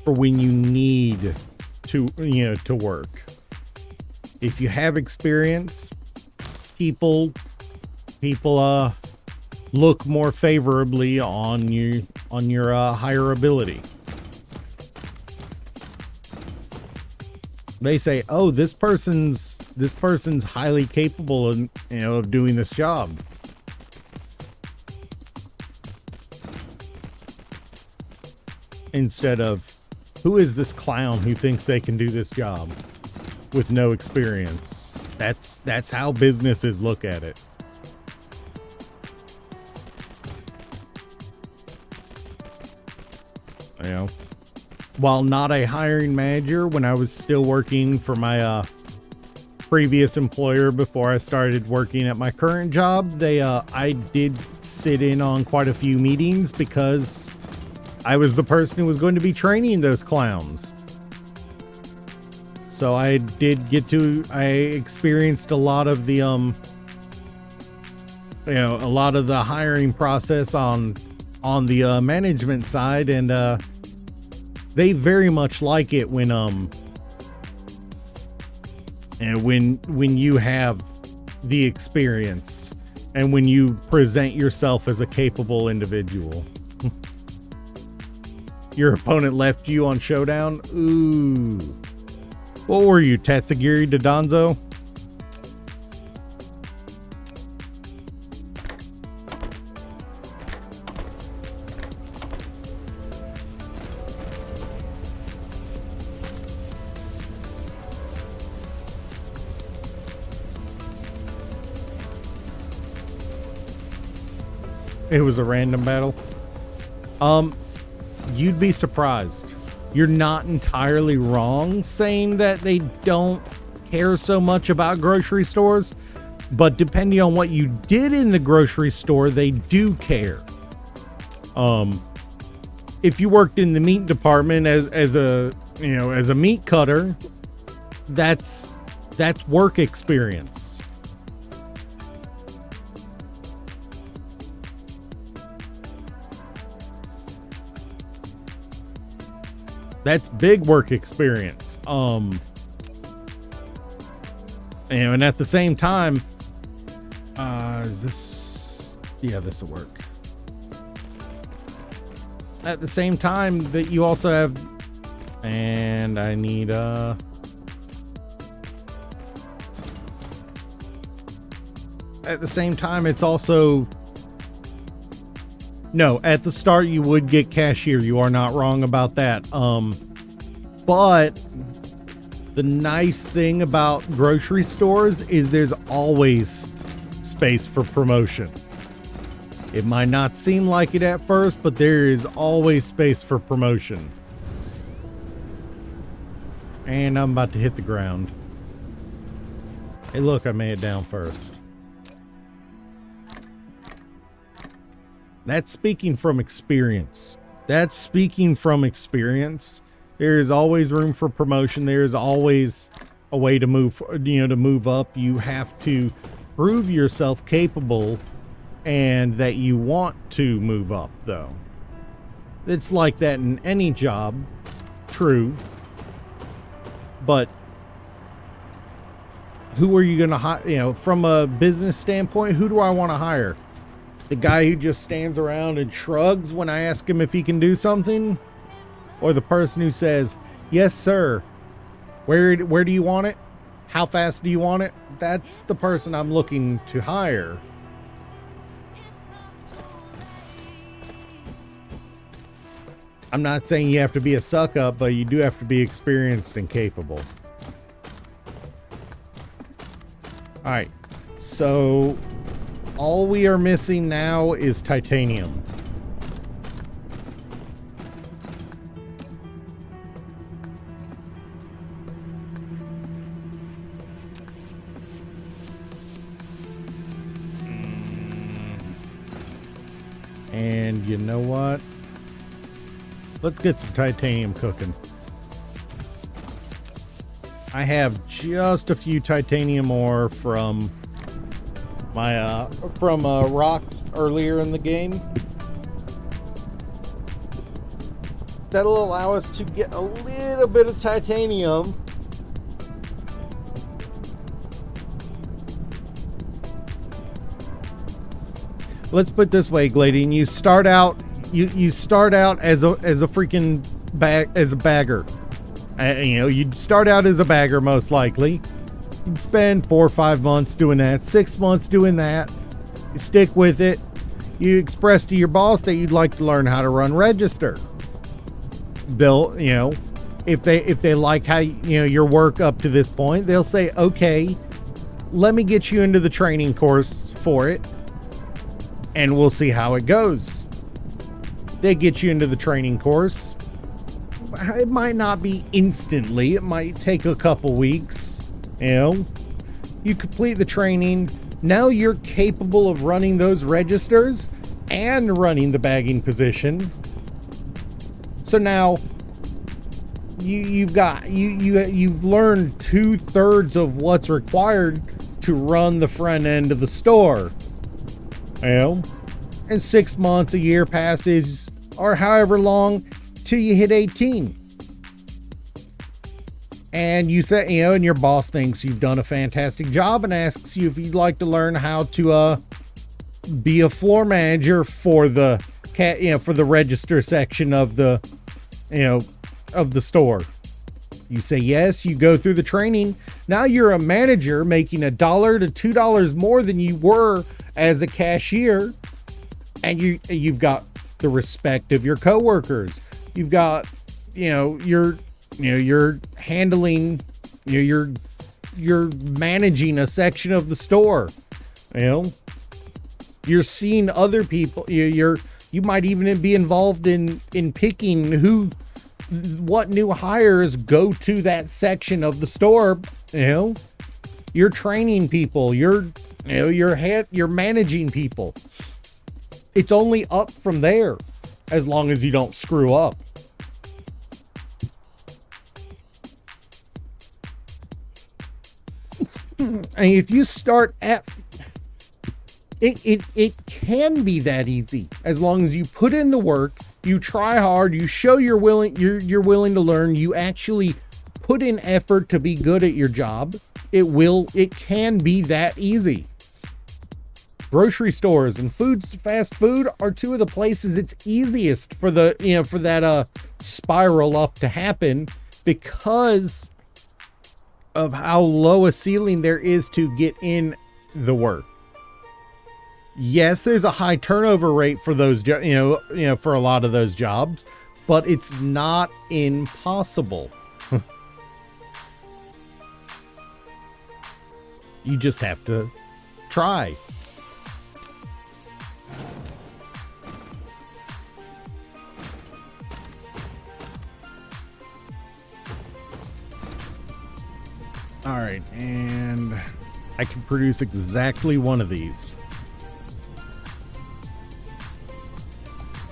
for when you need to, to work. If you have experience, people look more favorably on your higher ability. They say, "Oh, this person's highly capable of, of doing this job." Instead of, "Who is this clown who thinks they can do this job with no experience?" That's how businesses look at it. While not a hiring manager, when I was still working for my previous employer before I started working at my current job, I did sit in on quite a few meetings because I was the person who was going to be training those clowns. So I experienced a lot of the, a lot of the hiring process on the management side, and they very much like it when you have the experience and when you present yourself as a capable individual. Your opponent left you on Showdown? Ooh. What were you, Tatsugiri Dodonzo? It was a random battle. You'd be surprised. You're not entirely wrong saying that they don't care so much about grocery stores, but depending on what you did in the grocery store, they do care. If you worked in the meat department as a meat cutter, that's work experience. That's big work experience. And at the same time, this will work. At the same time that you also have, and I need, at the same time, it's also, no, at the start you would get cashier. You are not wrong about that. But the nice thing about grocery stores is there's always space for promotion. It might not seem like it at first, but there is always space for promotion. And I'm about to hit the ground. Hey, look, I made it down first. That's speaking from experience. There is always room for promotion. There is always a way to move up. You have to prove yourself capable and that you want to move up, though. It's like that in any job. True. But who are you going to hire? From a business standpoint, who do I want to hire? The guy who just stands around and shrugs when I ask him if he can do something? Or the person who says, yes, sir. Where do you want it? How fast do you want it? That's the person I'm looking to hire. I'm not saying you have to be a suck up, but you do have to be experienced and capable. All right. So all we are missing now is titanium. And you know what? Let's get some titanium cooking. I have just a few titanium ore from my rocks earlier in the game. That'll allow us to get a little bit of titanium. Let's put it this way, Gladian. You start out as a freaking bagger. You'd start out as a bagger most likely. You'd spend 4 or 5 months doing that, 6 months doing that. You stick with it. You express to your boss that you'd like to learn how to run register. They'll, if they like how your work up to this point, they'll say, okay, let me get you into the training course for it, and we'll see how it goes. They get you into the training course. It might not be instantly. It might take a couple weeks. You complete the training. Now you're capable of running those registers and running the bagging position. So now you've learned 2/3 of what's required to run the front end of the store. You know, and 6 months, a year passes, or however long till you hit 18. And you say, you know, and your boss thinks you've done a fantastic job and asks you if you'd like to learn how to be a floor manager for the for the register section of the of the store. You say yes, you go through the training. Now you're a manager making $1 to $2 more than you were as a cashier, and you've got the respect of your coworkers. You've got, you're handling, you're managing a section of the store. You're seeing other people. You might even be involved in picking what new hires go to that section of the store. You're training people. You're managing people. It's only up from there, as long as you don't screw up. And if you start at it can be that easy, as long as you put in the work, you try hard, you show you're willing to learn, you actually put in effort to be good at your job. It can be that easy. Grocery stores and fast food are two of the places it's easiest for that spiral up to happen, because of how low a ceiling there is to get in the work. Yes, there's a high turnover rate for those, for a lot of those jobs, but it's not impossible. You just have to try. All right, and I can produce exactly one of these.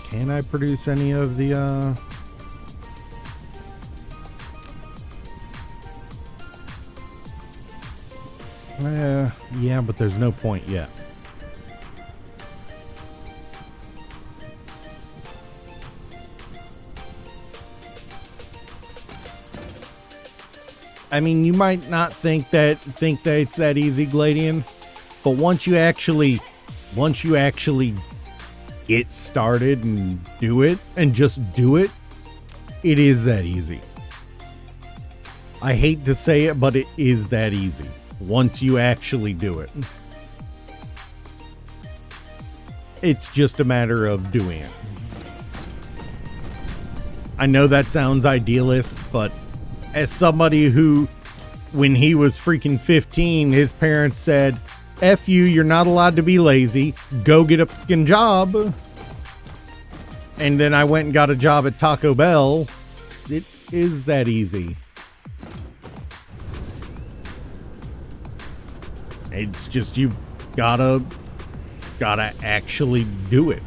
Can I produce any of the yeah, but there's no point yet. I mean, you might not think that it's that easy, Gladian, but once you actually get started and do it, and just do it, it is that easy. I hate to say it, but it is that easy once you actually do it. It's just a matter of doing it. I know that sounds idealist, but as somebody who, when he was freaking 15, his parents said, F you, you're not allowed to be lazy, go get a fucking job. And then I went and got a job at Taco Bell. It is that easy. It's just, you've gotta actually do it.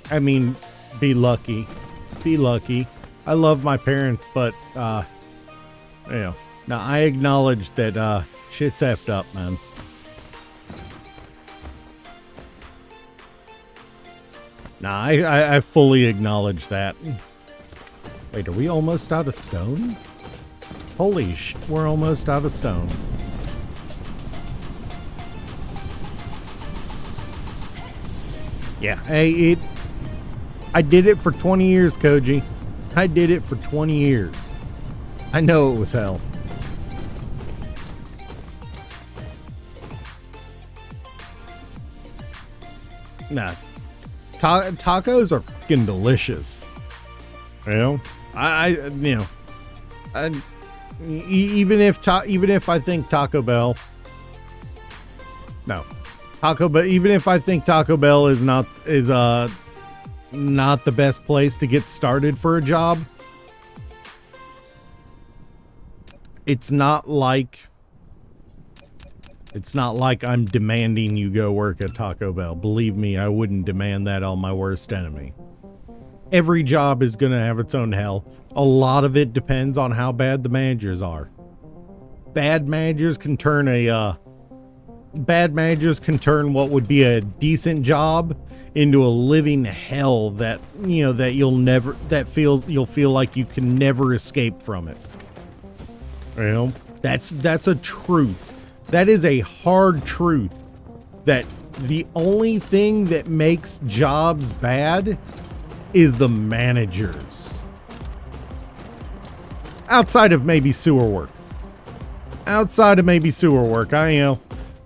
I mean, be lucky. Be lucky. I love my parents, but, now I acknowledge that, shit's effed up, man. Nah, I fully acknowledge that. Wait, are we almost out of stone? Holy shit, we're almost out of stone. Yeah, hey, I did it for 20 years, Koji. I did it for 20 years. I know it was hell. Nah. Tacos are fucking delicious. Even if I think Taco Bell, no. Even if I think Taco Bell is not the best place to get started for a job. It's not like I'm demanding you go work at Taco Bell. Believe me, I wouldn't demand that on my worst enemy. Every job is going to have its own hell. A lot of it depends on how bad the managers are. Bad managers can turn what would be a decent job into a living hell that, you know, that you'll feel like you can never escape from it. You know, that's a truth. That is a hard truth, that the only thing that makes jobs bad is the managers. Outside of maybe sewer work.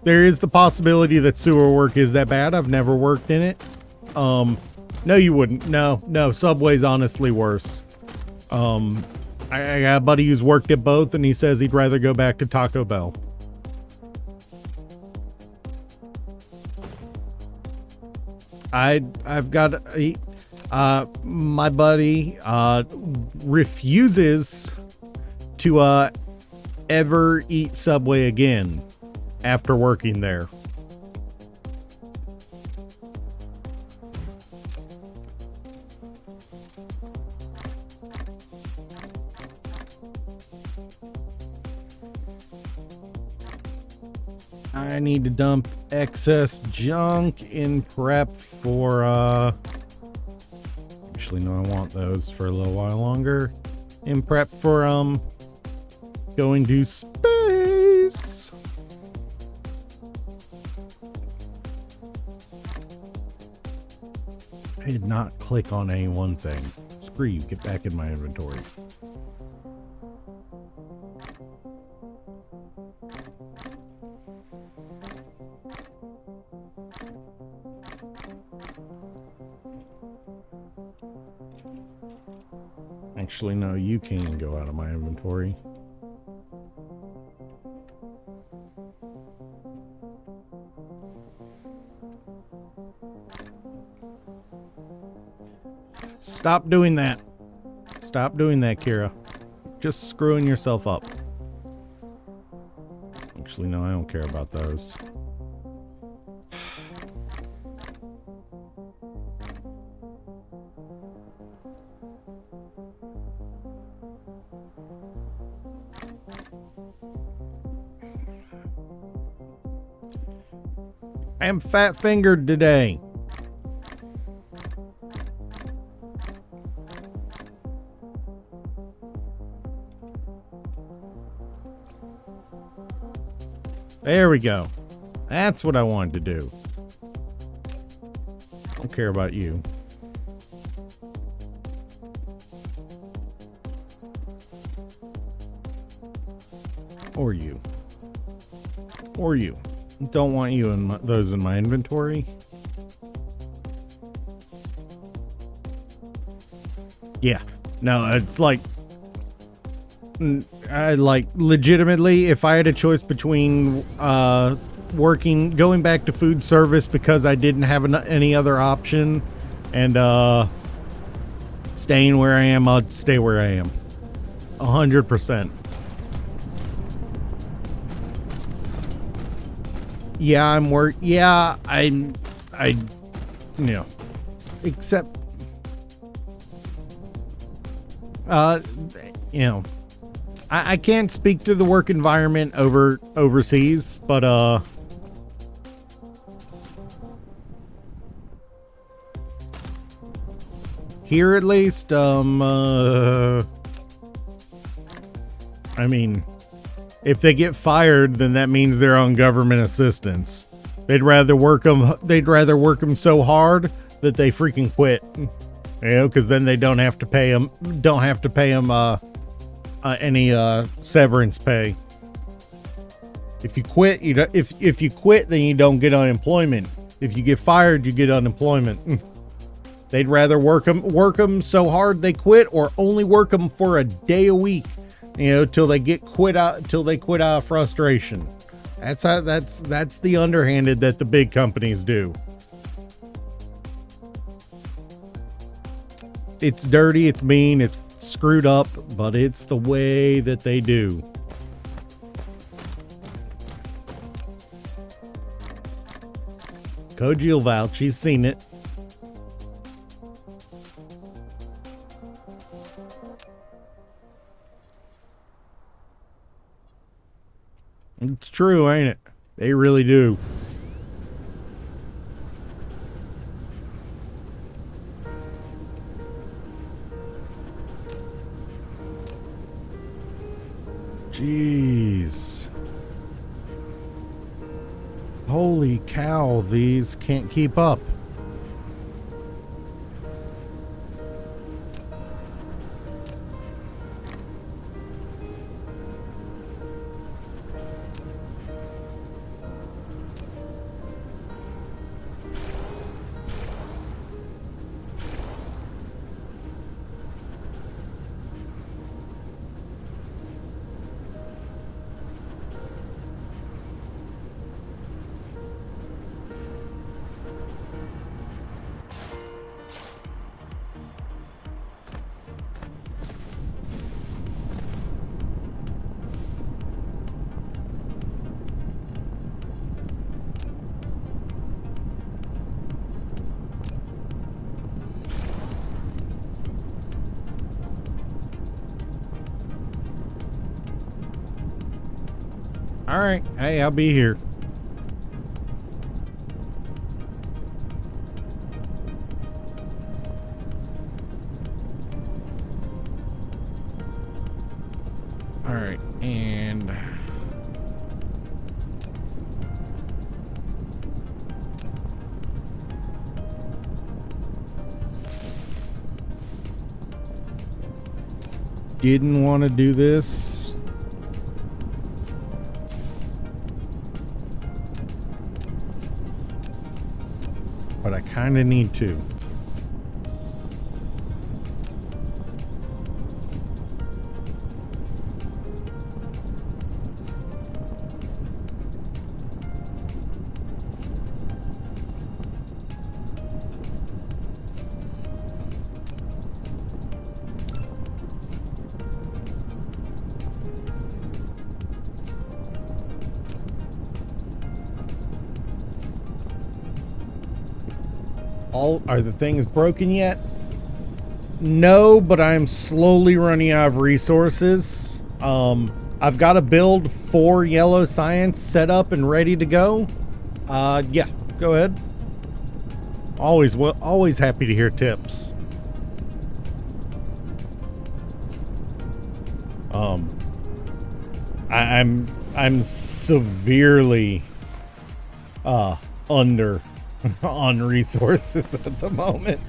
There is the possibility that sewer work is that bad. I've never worked in it. No, you wouldn't. No, Subway's honestly worse. I got a buddy who's worked at both, and he says he'd rather go back to Taco Bell. I've got my buddy refuses to ever eat Subway again after working there. I need to dump excess junk in prep for actually no, I want those for a little while longer. In prep for going to space. I did not click on any one thing. Screw you, get back in my inventory. Actually, no, you can go out of my inventory. Stop doing that. Stop doing that, Kira. Just screwing yourself up. Actually, no, I don't care about those. I am fat-fingered today. There we go. That's what I wanted to do. Don't care about you. Or you. Or you. Don't want you in those in my inventory. Yeah. No, it's like... I like legitimately, if I had a choice between going back to food service because I didn't have any other option, and staying where I am, I'd stay where I am. 100%. Yeah, except, I can't speak to the work environment overseas, but here at least, I mean, if they get fired, then that means they're on government assistance. They'd rather work them so hard that they freaking quit. Because then they don't have to pay them any severance pay. If you quit, if you quit, then you don't get unemployment. If you get fired, you get unemployment. They'd rather work them so hard they quit, or only work them for a day a week, till they quit out of frustration. That's the underhanded that the big companies do. It's dirty, it's mean, it's screwed up, but it's the way that they do. Koji will vouch, she's seen it. It's true, ain't it? They really do. Jeez. Holy cow, these can't keep up. All right. Hey, I'll be here. All right. And didn't want to do this. But I kind of need to. Are the things broken yet? No, but I'm slowly running out of resources. I've got a build for Yellow Science set up and ready to go. Yeah, go ahead. Always happy to hear tips. I'm severely under on resources at the moment.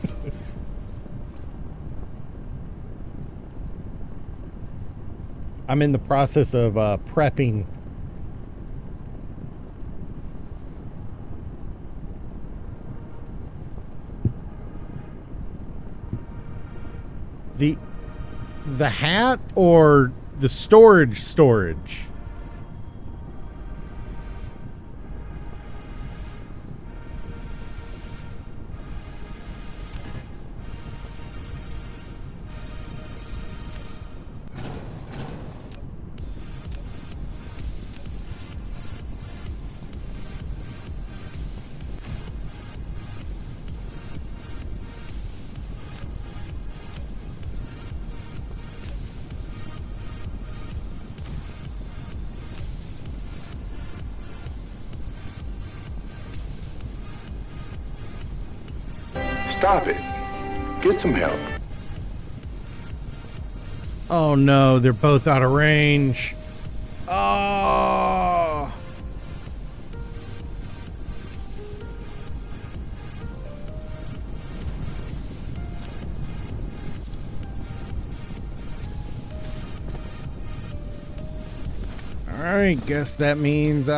I'm in the process of prepping. The hat or the storage? Stop it. Get some help. Oh no, they're both out of range. Oh. All right, guess that means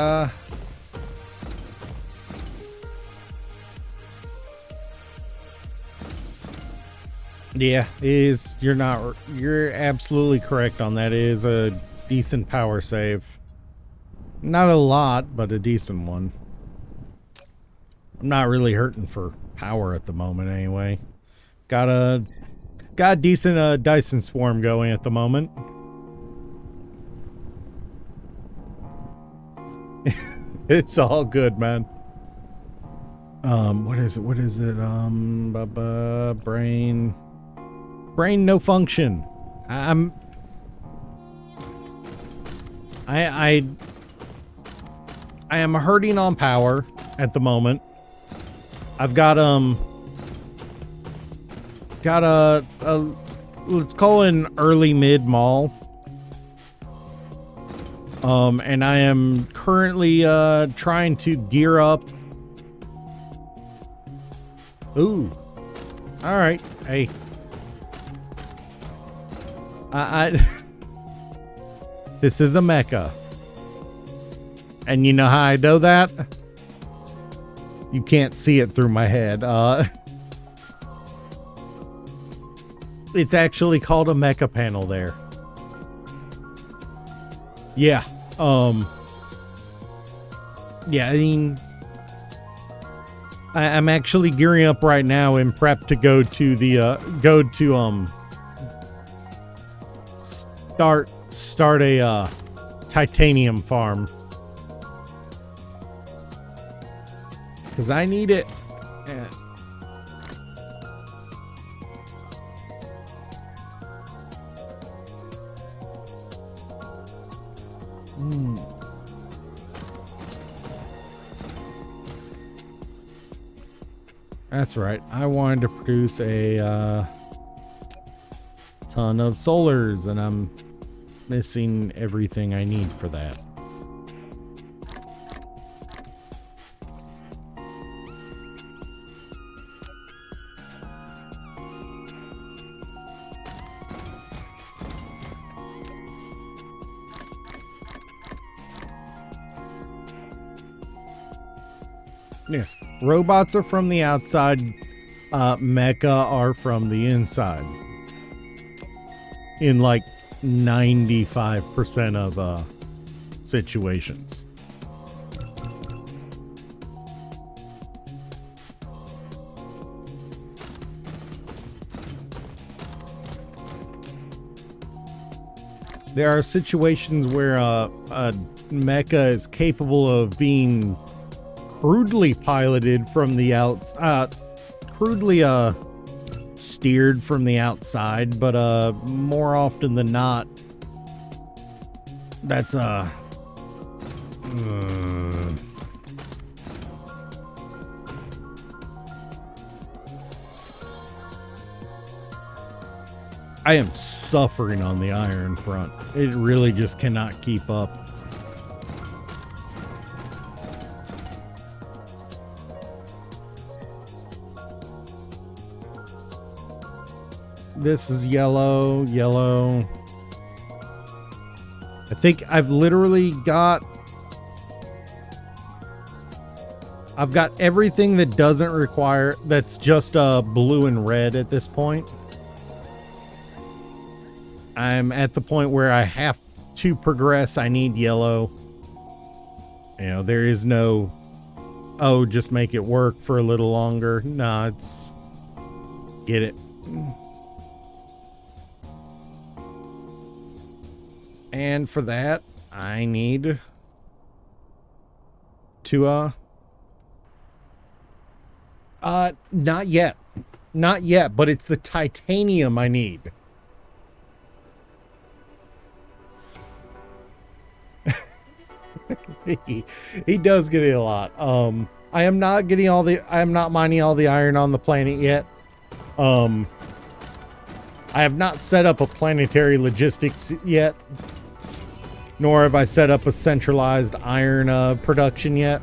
yeah, you're absolutely correct on that. It is a decent power save. Not a lot, but a decent one. I'm not really hurting for power at the moment anyway. Got a Got a decent Dyson swarm going at the moment. It's all good, man. What is it? Brain no function. I am hurting on power at the moment. I've got a let's call it an early mid mall. And I am currently trying to gear up. Ooh. All right. Hey. This is a mecha. And you know how I know that? You can't see it through my head. It's actually called a mecha panel there. Yeah. Yeah, I mean, I'm actually gearing up right now in prep to go to the start a titanium farm, because I need it. Yeah. That's right. I wanted to produce a ton of solars, and I'm missing everything I need for that. Yes, robots are from the outside, mecha are from the inside. In like 95% of situations. There are situations where a mecha is capable of being crudely piloted from the outside, crudely steered from the outside, but more often than not, that's I am suffering on the iron front. It really just cannot keep up. This is yellow. I think I've literally got... I've got everything that doesn't require... That's just blue and red at this point. I'm at the point where I have to progress. I need yellow. You know, there is no... Oh, just make it work for a little longer. Nah, it's... Get it. And for that, I need to, not yet. Not yet, but it's the titanium I need. He does get it a lot. I am not mining all the iron on the planet yet. I have not set up a planetary logistics yet. Nor have I set up a centralized iron production yet.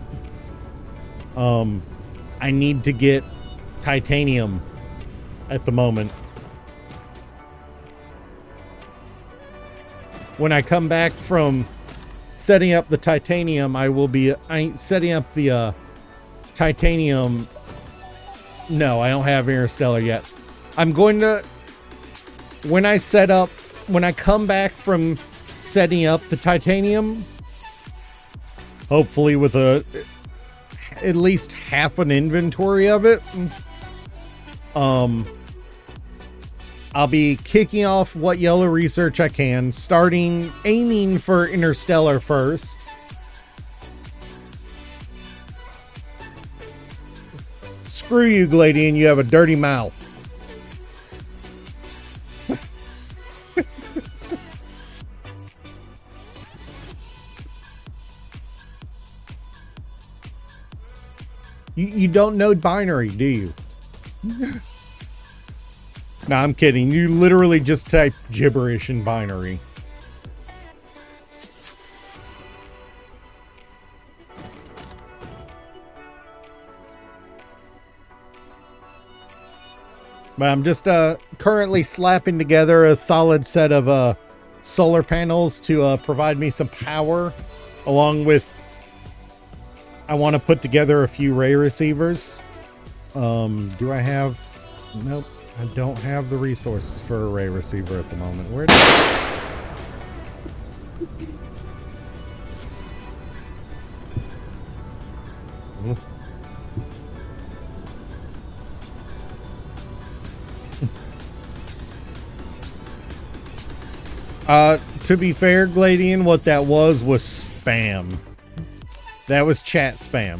I need to get titanium at the moment. When I come back from setting up the titanium, I will be setting up the titanium. No, I don't have Interstellar yet. I'm going to... When I come back from setting up the titanium, hopefully with at least half an inventory of it, I'll be kicking off what yellow research I can, aiming for Interstellar first. Screw you, Gladian, you have a dirty mouth. You don't know binary, do you? No, I'm kidding. You literally just type gibberish in binary. But I'm just currently slapping together a solid set of solar panels to provide me some power, along with I want to put together a few ray receivers. Do I have... Nope, I don't have the resources for a ray receiver at the moment. Where did... To be fair, Gladian, what that was spam. That was chat spam.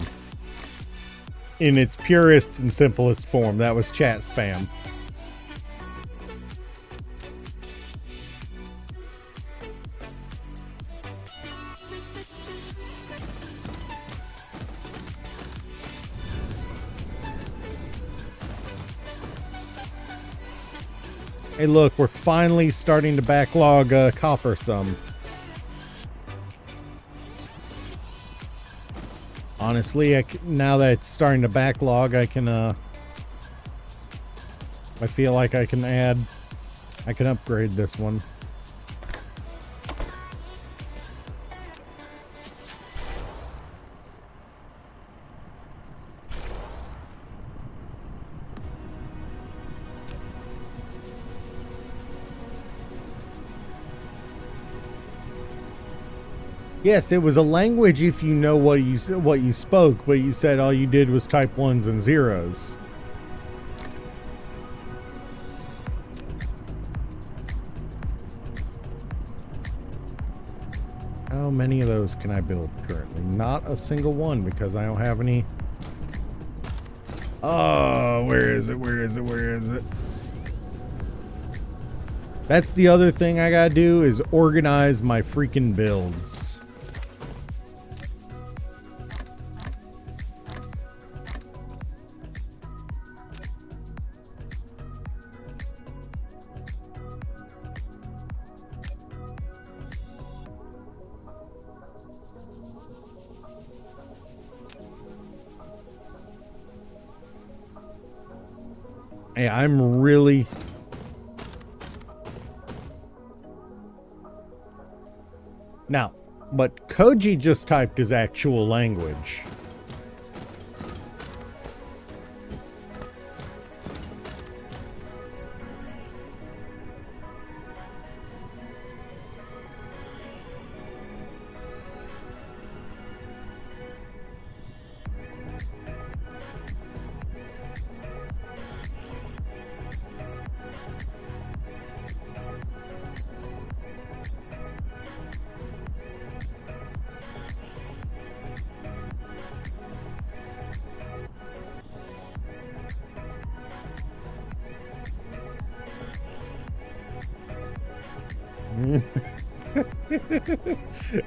In its purest and simplest form, that was chat spam. Hey, look, we're finally starting to backlog copper some. Honestly, now that it's starting to backlog, I can, I feel like I can upgrade this one. Yes, it was a language if you know what you spoke, but you said all you did was type ones and zeros. How many of those can I build currently? Not a single one, because I don't have any. Oh, where is it? Where is it? Where is it? That's the other thing I gotta do, is organize my freaking builds. Hey, I'm really... Now, but Koji just typed his actual language.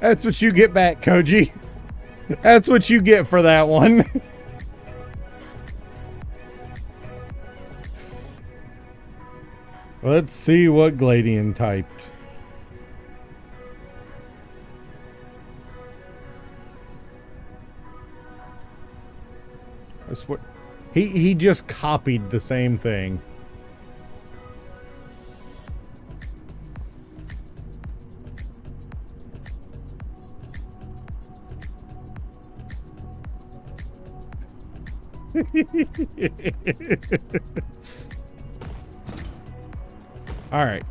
That's what you get back, Koji. That's what you get for that one. Let's see what Gladian typed. I swear, he just copied the same thing. All right.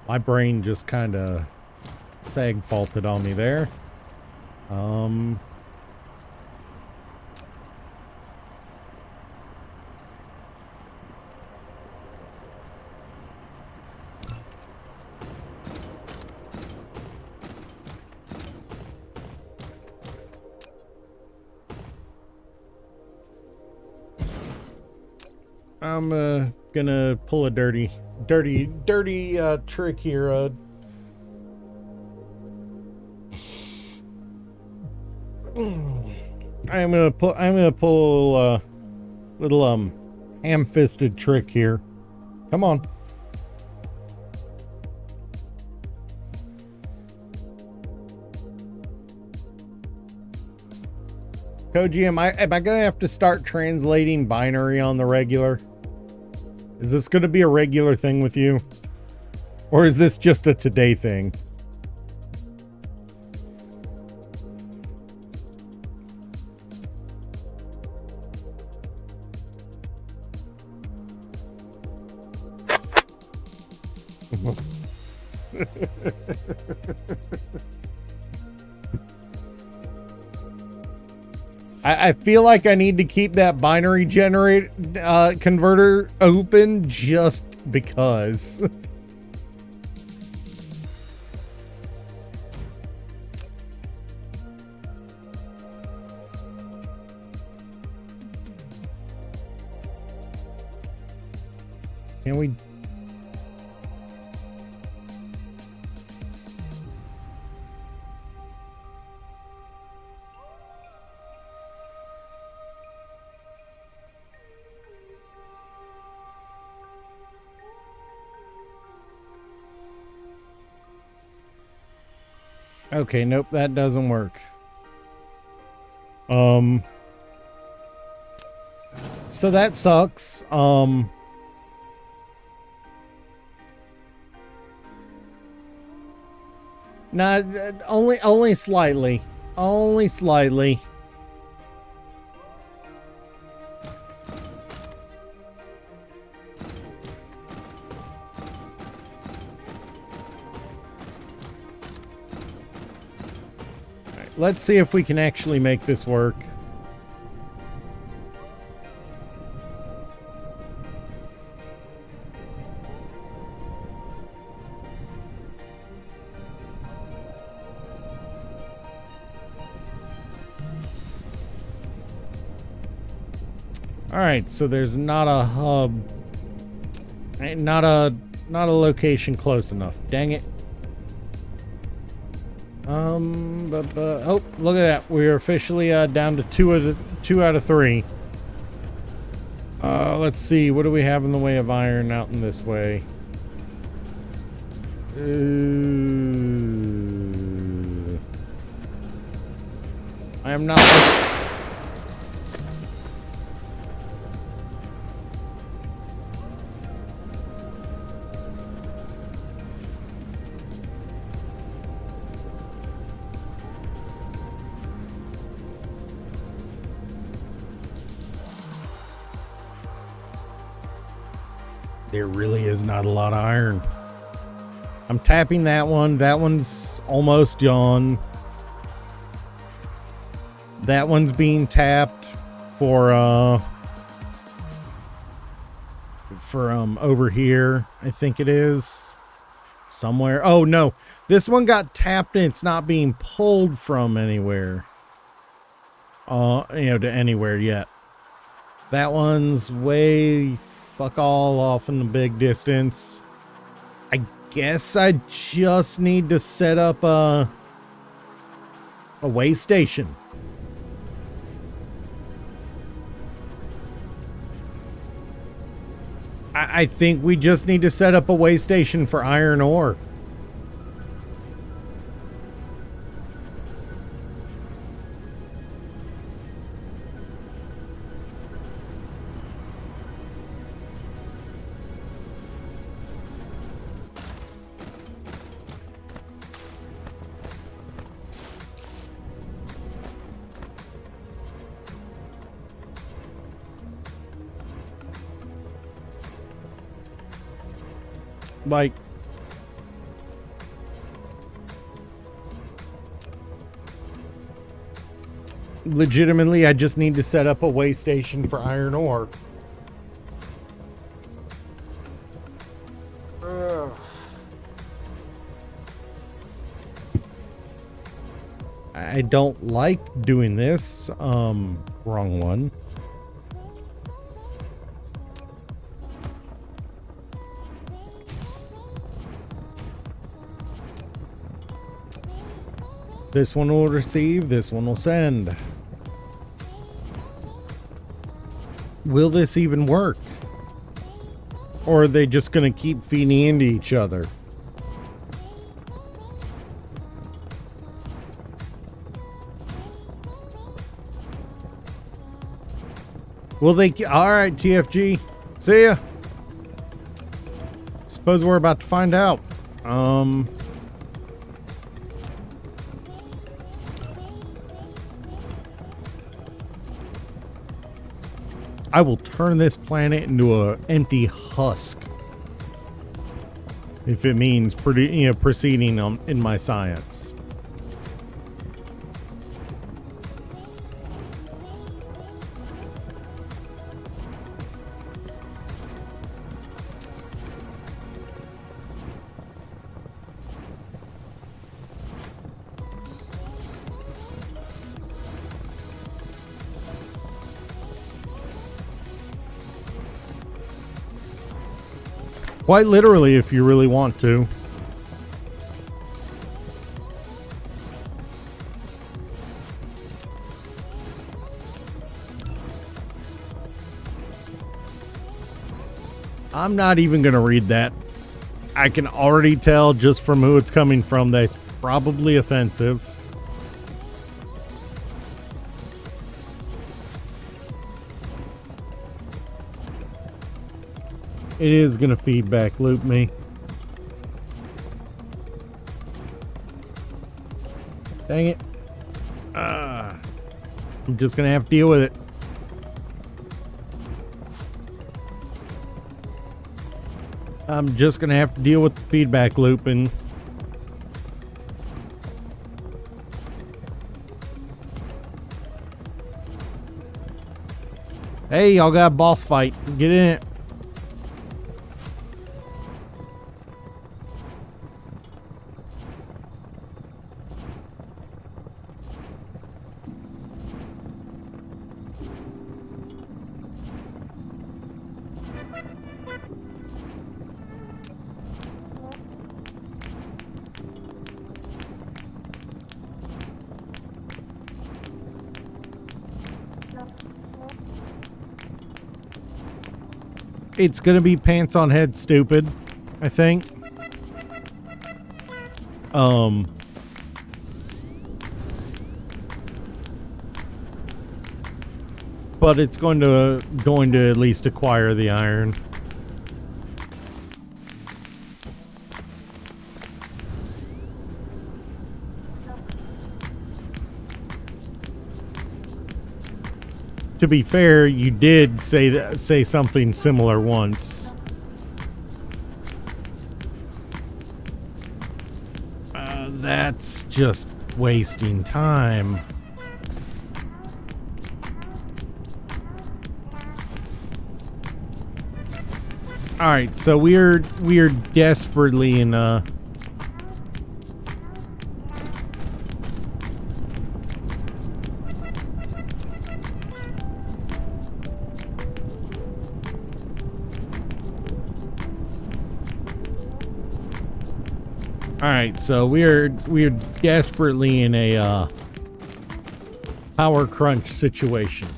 My brain just kind of sag faulted on me there. I'm gonna pull a dirty trick here. I'm gonna pull a little ham-fisted trick here. Come on. Koji, am I gonna have to start translating binary on the regular? Is this gonna be a regular thing with you? Or is this just a today thing? I feel like I need to keep that binary converter open just because. Can we? Okay, nope, that doesn't work. So that sucks. Not only slightly. Only slightly. Let's see if we can actually make this work. All right, so there's not a hub, not a location close enough. Dang it. Oh, look at that. We're officially down to two out of three. Let's see. What do we have in the way of iron out in this way? I am not. There really is not a lot of iron. I'm tapping that one. That one's almost gone. That one's being tapped for over here. I think it is somewhere. Oh no, this one got tapped and it's not being pulled from anywhere. To anywhere yet. That one's way fuck all off in the big distance. I guess I just need to set up a way station. I think we just need to set up a way station for iron ore. Like, legitimately, I just need to set up a way station for iron ore. I don't like doing this. Wrong one. This one will receive, this one will send. Will this even work? Or are they just going to keep feeding into each other? Will they... Alright, TFG. See ya. Suppose we're about to find out. I will turn this planet into an empty husk if it means proceeding in my science. Quite literally, if you really want to. I'm not even going to read that. I can already tell just from who it's coming from that it's probably offensive. It is going to feedback loop me. Dang it. I'm just going to have to deal with it. I'm just going to have to deal with the feedback loop and... Hey, y'all got a boss fight. Get in it. It's gonna be pants on head stupid, I think. But it's going to at least acquire the iron. To be fair, you did say something similar once. That's just wasting time. All right, so we're desperately in a... Alright, so we're desperately in a power crunch situation.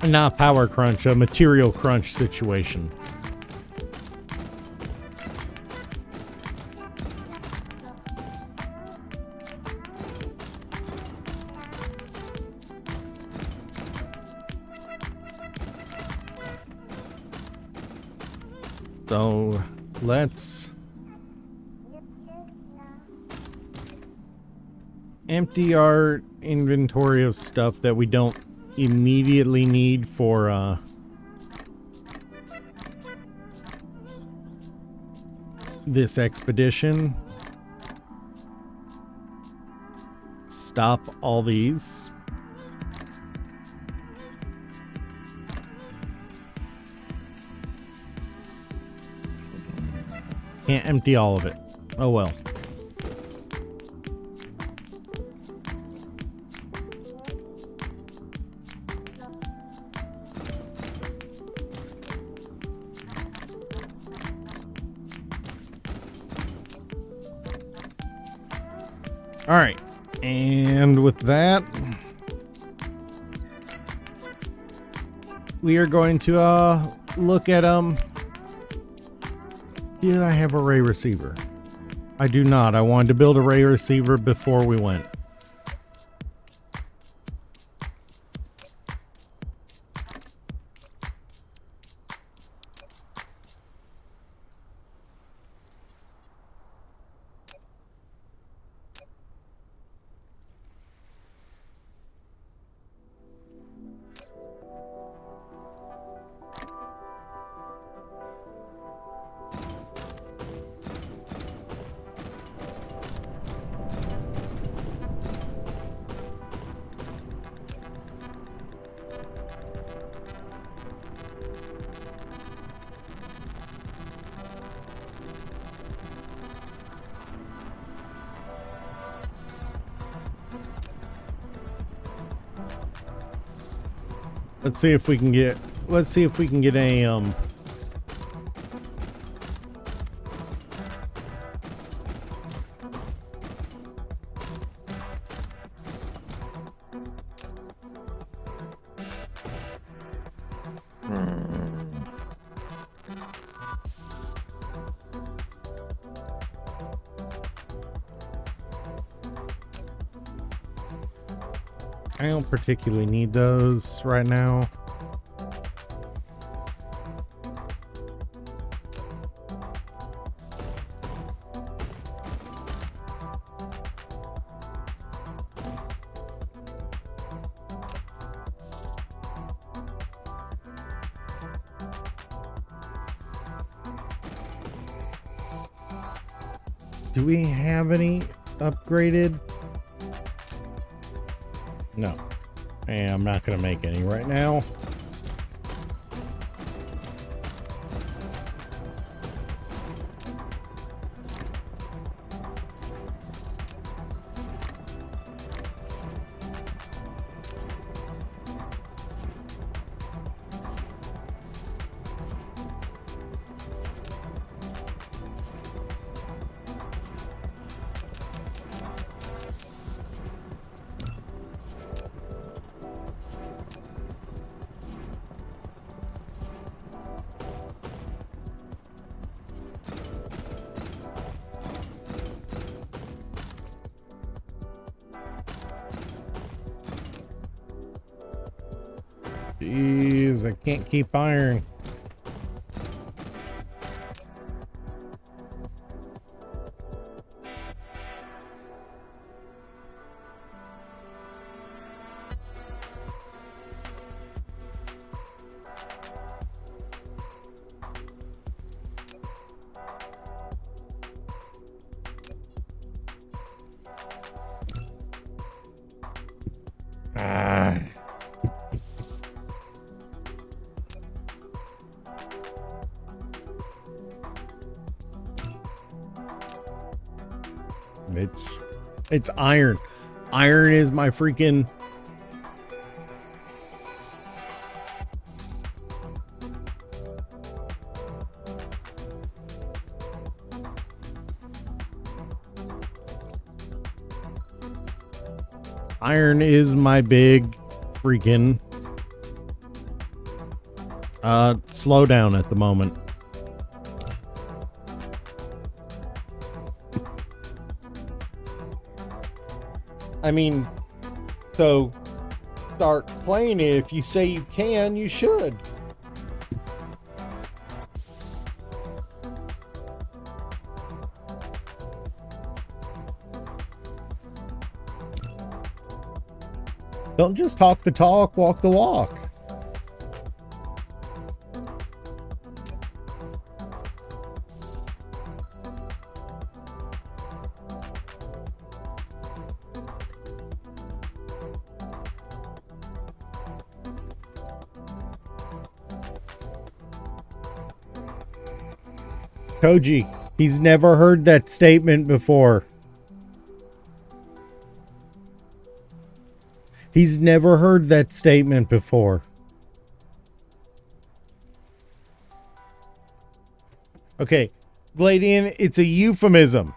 Not power crunch, a material crunch situation. So let's empty our inventory of stuff that we don't immediately need for this expedition. Stop all these. Can't empty all of it. Oh well. All right. And with that, we are going to look at do I have a ray receiver? I do not. I wanted to build a ray receiver before we went. Let's see if we can get a I don't particularly need those right now. Do we have any upgraded? No. And I'm not going to make any right now. Jeez, I can't keep iron. Ah. It's iron. Iron is my freaking iron is my big freaking slowdown at the moment. I mean, so start playing it. If you say you can, you should. Don't just talk the talk, walk the walk. Koji, he's never heard that statement before. He's never heard that statement before. Okay, Gladian, it's a euphemism.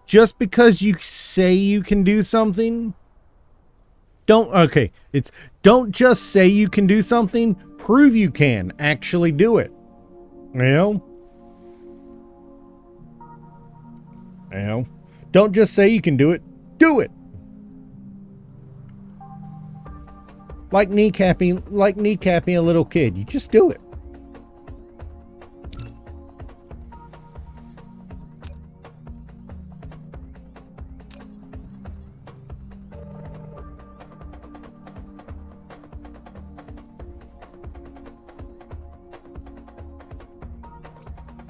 Just because you say you can do something. It's don't just say you can do something, prove you can actually do it. You know? You know? Don't just say you can do it, do it. Like kneecapping a little kid. You just do it.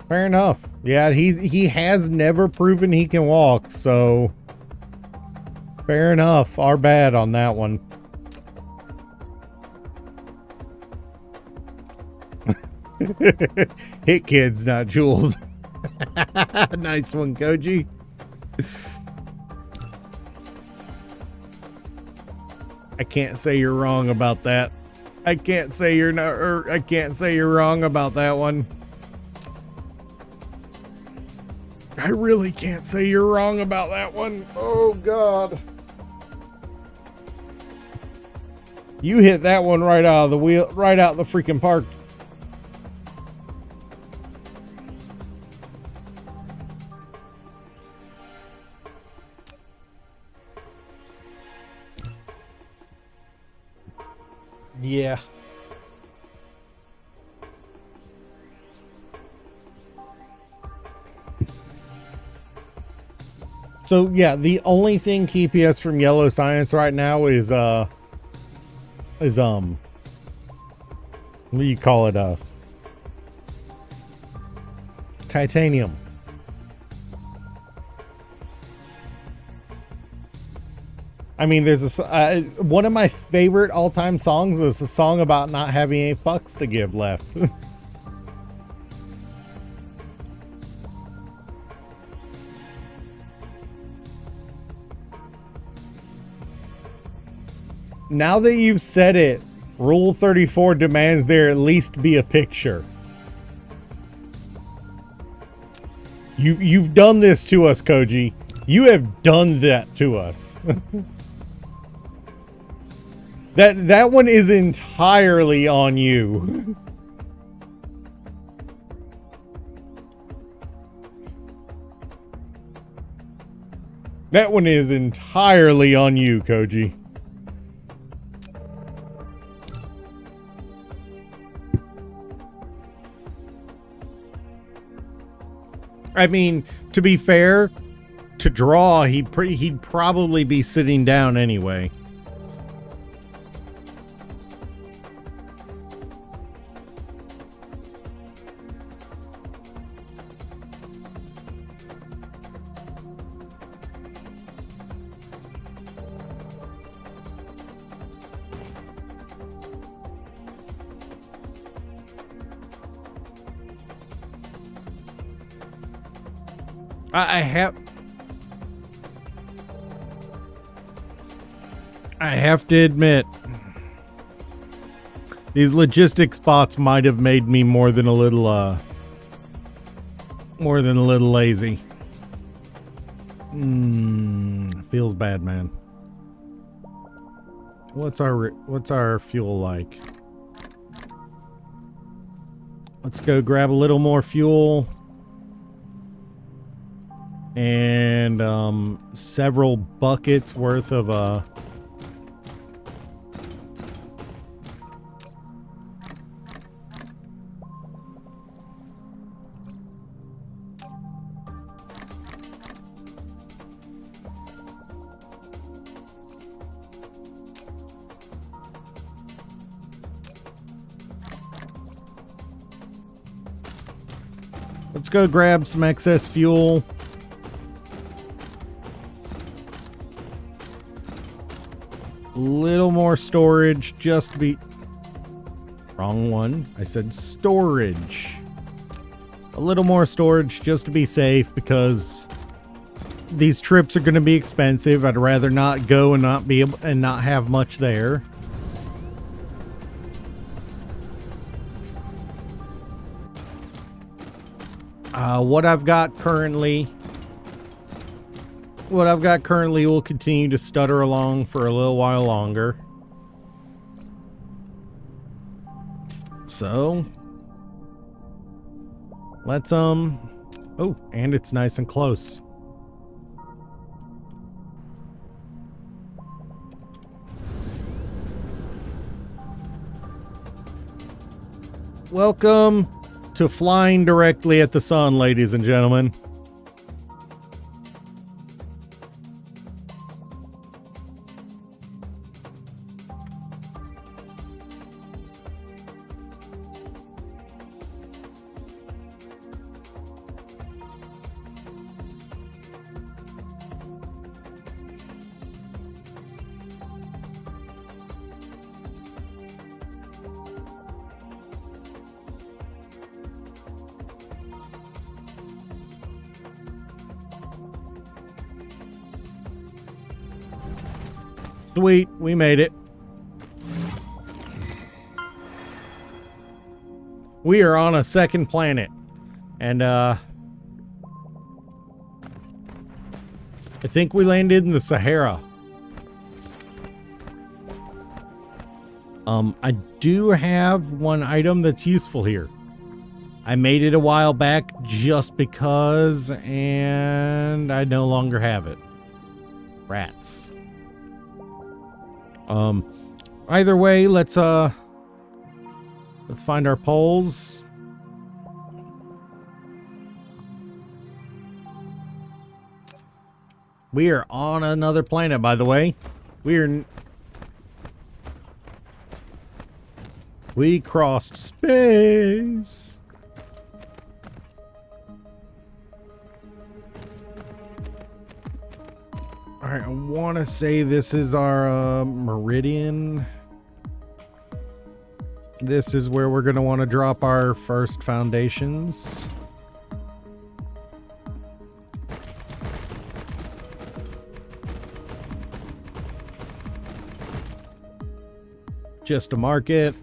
Fair enough. Yeah, he has never proven he can walk, so fair enough. Our bad on that one. Hit kids, not Jules. Nice one, Koji. I can't say you're wrong about that. I can't say you're wrong about that one. I really can't say you're wrong about that one. Oh, God. You hit that one right out of the wheel, right out the freaking park. Yeah. So yeah, the only thing keeping us from Yellow Science right now is what do you call it? Titanium. I mean, there's one of my favorite all-time songs is a song about not having any fucks to give left. Now that you've said it, Rule 34 demands there at least be a picture. You've done this to us, Koji. You have done that to us. That one is entirely on you. That one is entirely on you, Koji. I mean, to be fair, to draw, he'd probably be sitting down anyway. I have to admit, these logistics bots might have made me more than a little lazy. Feels bad, man. What's our fuel like? Let's go grab a little more fuel. And several buckets worth of let's go grab some excess fuel. Little more storage just to be... Wrong one. I said storage. A little more storage just to be safe because these trips are going to be expensive. I'd rather not go and not be able and not have much there. What I've got currently what I've got currently will continue to stutter along for a little while longer. So, let's, oh, and it's nice and close. Welcome to flying directly at the sun, ladies and gentlemen. Sweet, we made it. We are on a second planet. And, I think we landed in the Sahara. I do have one item that's useful here. I made it a while back just because, and I no longer have it. Rats. Either way, let's find our poles. We are on another planet, by the way. We crossed space. All right, I want to say this is our meridian. This is where we're going to want to drop our first foundations. Just to mark it.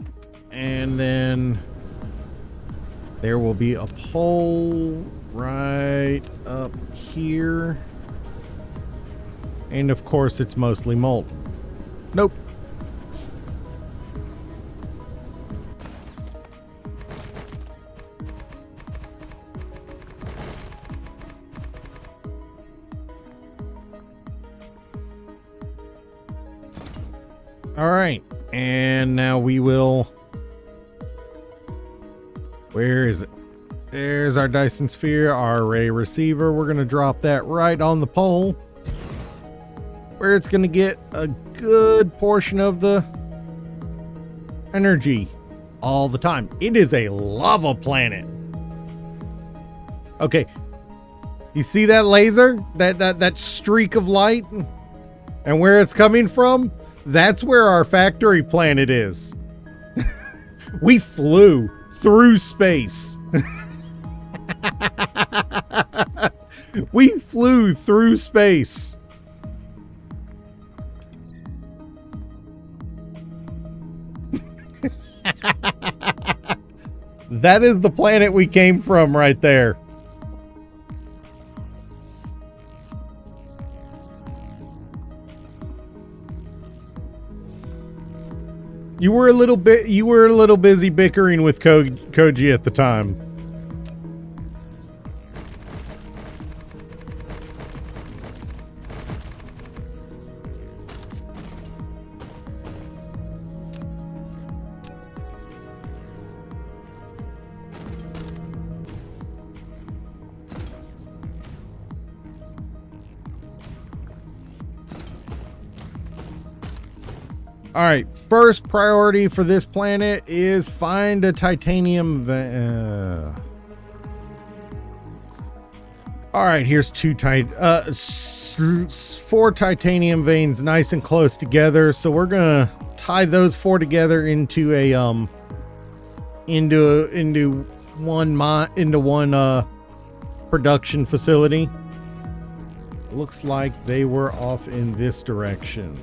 And then there will be a pole right up here. And of course, it's mostly molten. Nope. All right. And now we will... Where is it? There's our Dyson sphere, our array receiver. We're going to drop that right on the pole, where it's going to get a good portion of the energy all the time. It is a lava planet. Okay. You see that laser? That streak of light? And where it's coming from? That's where our factory planet is. We flew through space. We flew through space. That is the planet we came from right there. You were a little busy bickering with Koji at the time. All right, first priority for this planet is find a titanium all right, here's 4 titanium veins nice and close together. So we're going to tie those 4 together into a into one production facility. Looks like they were off in this direction.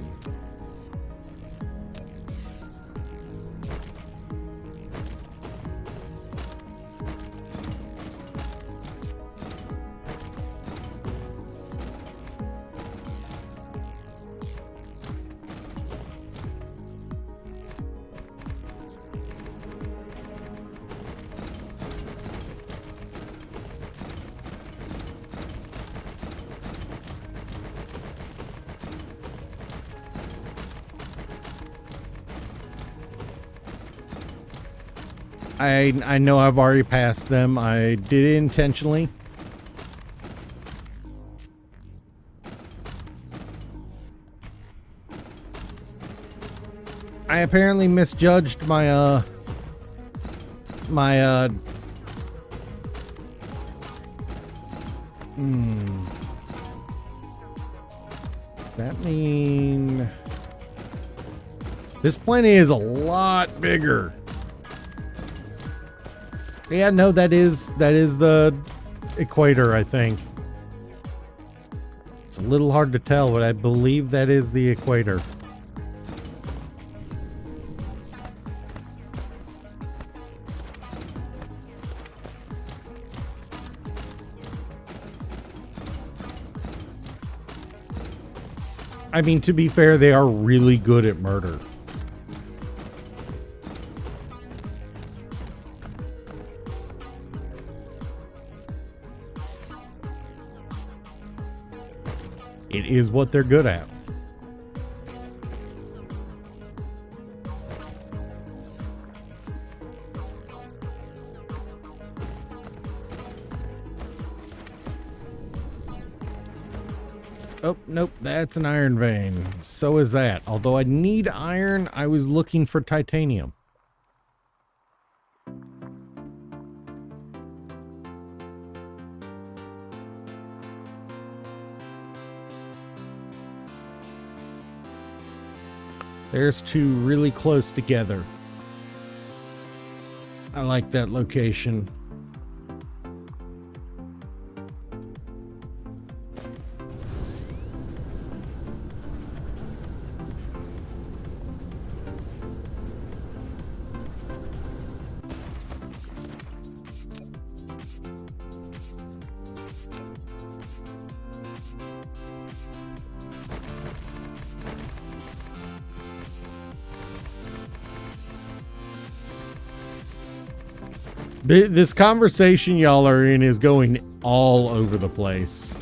I know I've already passed them. I did it intentionally. I apparently misjudged my that mean this planet is a lot bigger. Yeah, no, that is the equator, I think. It's a little hard to tell, but I believe that is the equator. I mean, to be fair, they are really good at murder. It is what they're good at. Oh, nope, that's an iron vein. So is that. Although I need iron, I was looking for titanium. There's two really close together. I like that location. This conversation y'all are in is going all over the place.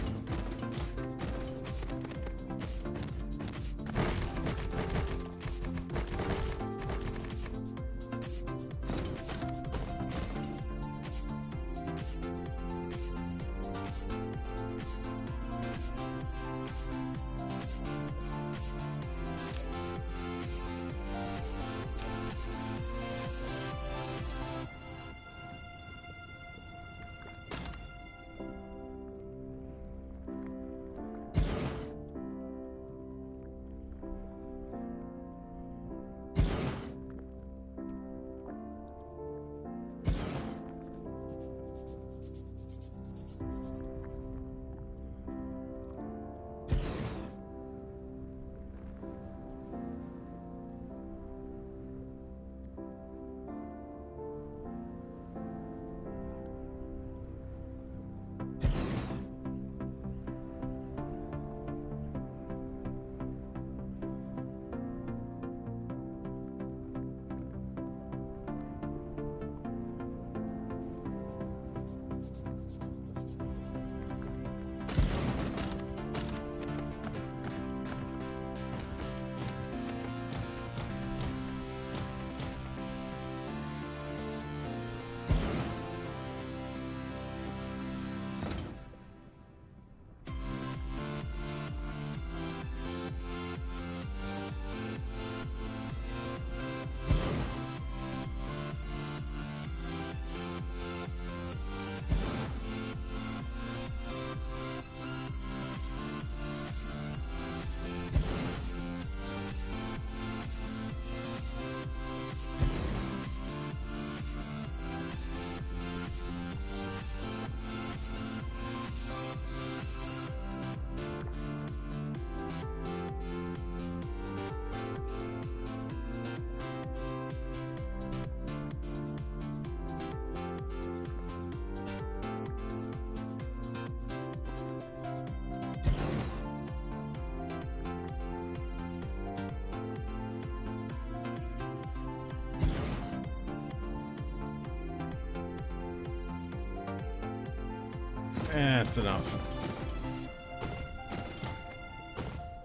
That's enough.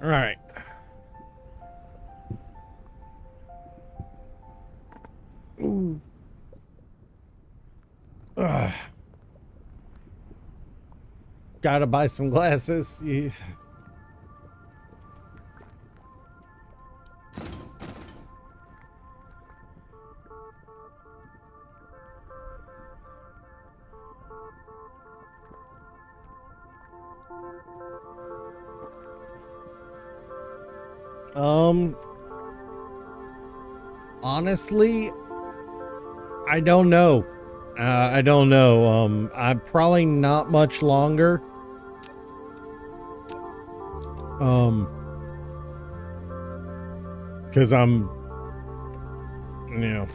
All right. Ooh. Ugh. Gotta buy some glasses. Yeah. Honestly, I don't know. I don't know. I'm probably not much longer. Because I'm, you know,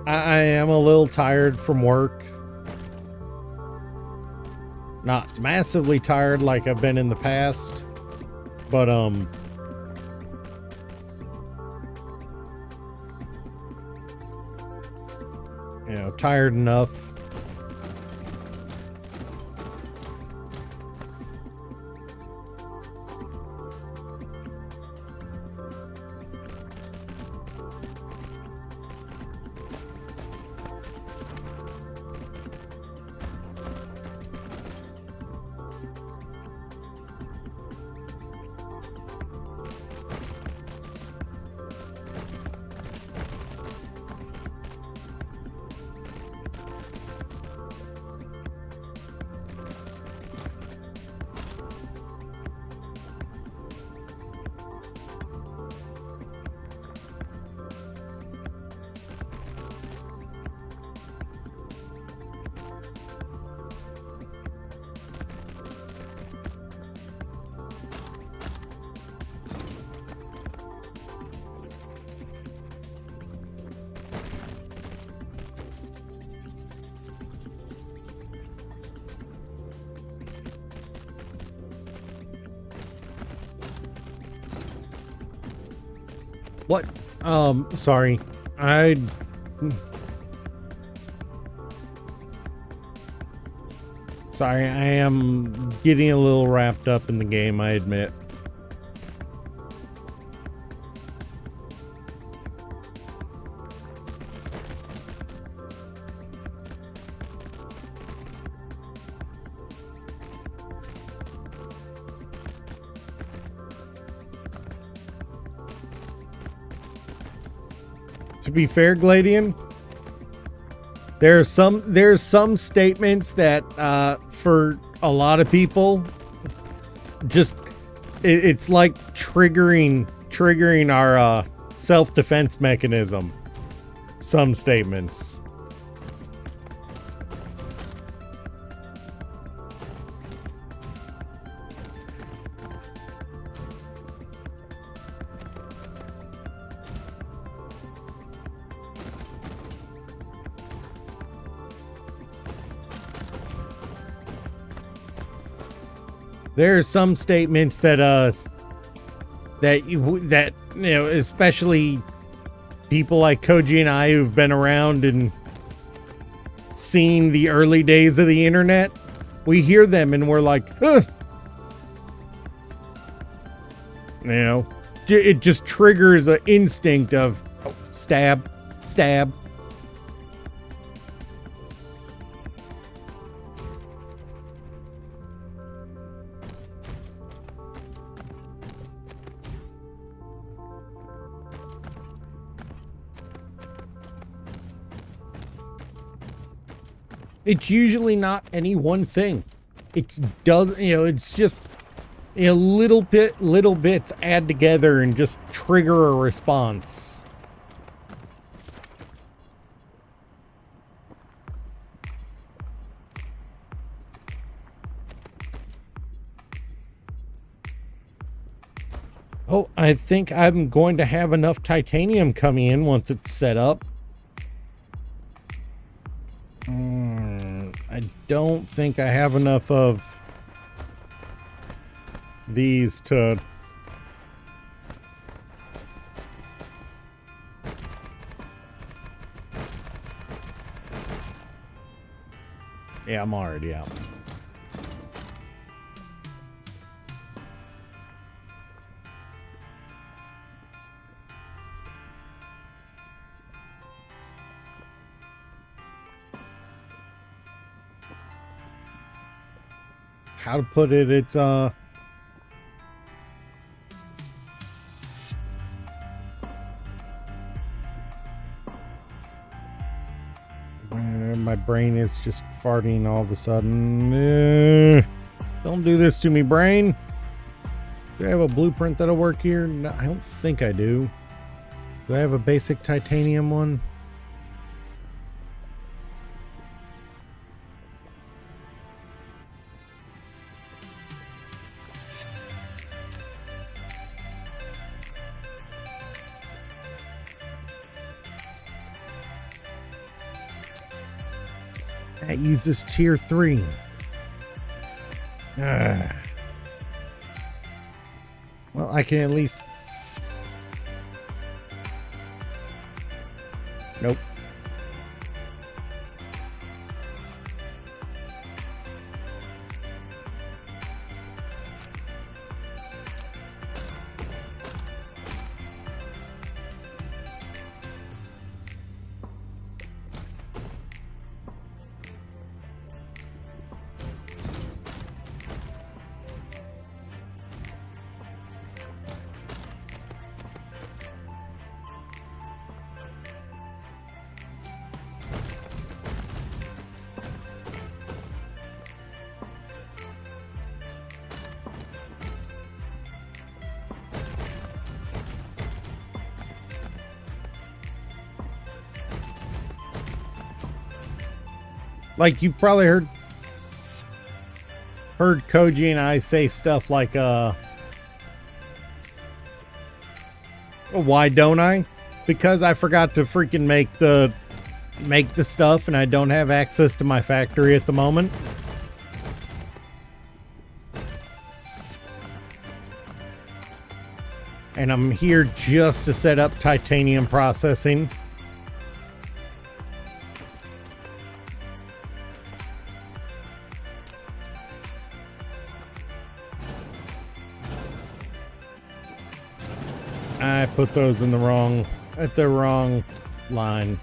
I am a little tired from work. Not massively tired like I've been in the past, but, you know, tired enough. What? Sorry. Sorry, I am getting a little wrapped up in the game, I admit. To be fair, Gladian, there's some statements that for a lot of people just it's like triggering our self-defense mechanism. Some statements. There are some statements that that you know, especially people like Koji and I who've been around and seen the early days of the internet, we hear them and we're like, ugh. You know, it just triggers an instinct of stab, stab. It's usually not any one thing. It's it's just little bits add together and just trigger a response. Oh, I think I'm going to have enough titanium coming in once it's set up. I don't think I have enough of these to... Yeah, I'm already out. how to put it, it's my brain is just farting all of a sudden. Don't do this to me, brain. Do I have a blueprint that'll work here? No, I don't think I do. Do I have a basic titanium one? That uses tier 3. Well, I can at least... Nope. Like, you've probably heard Koji and I say stuff like, why don't I? Because I forgot to freaking make the stuff and I don't have access to my factory at the moment. And I'm here just to set up titanium processing. I put those in the wrong line.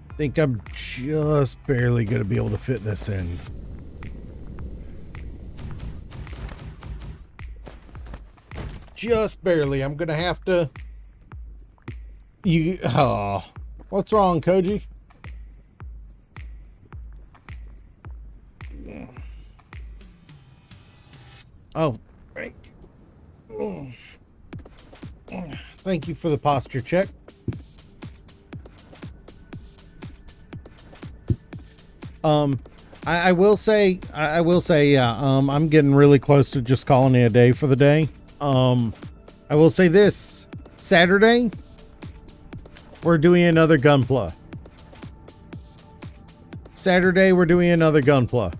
I think I'm just barely going to be able to fit this in. Just barely. I'm going to have to... Oh. What's wrong, Koji? Oh. Right. Thank you for the posture check. I will say, yeah, I'm getting really close to just calling it a day for the day. I will say this, Saturday, we're doing another Gunpla. Saturday, we're doing another Gunpla.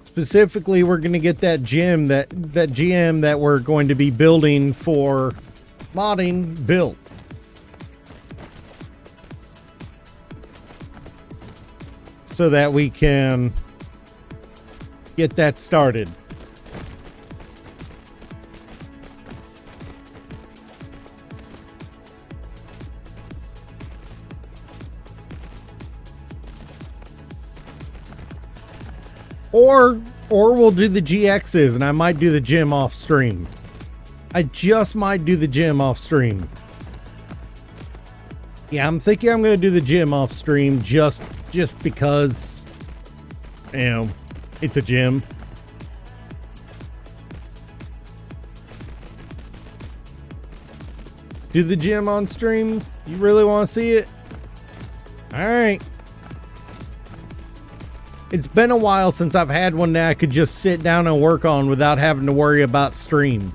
Specifically, we're going to get that gym, that GM that we're going to be building for modding built. So that we can get that started. Or we'll do the GXs and I might do the gym off stream. I just might do the gym off stream. Yeah, I'm thinking I'm going to do the gym off stream just because, you know, it's a gym. Do the gym on stream? You really want to see it? All right. It's been a while since I've had one that I could just sit down and work on without having to worry about stream.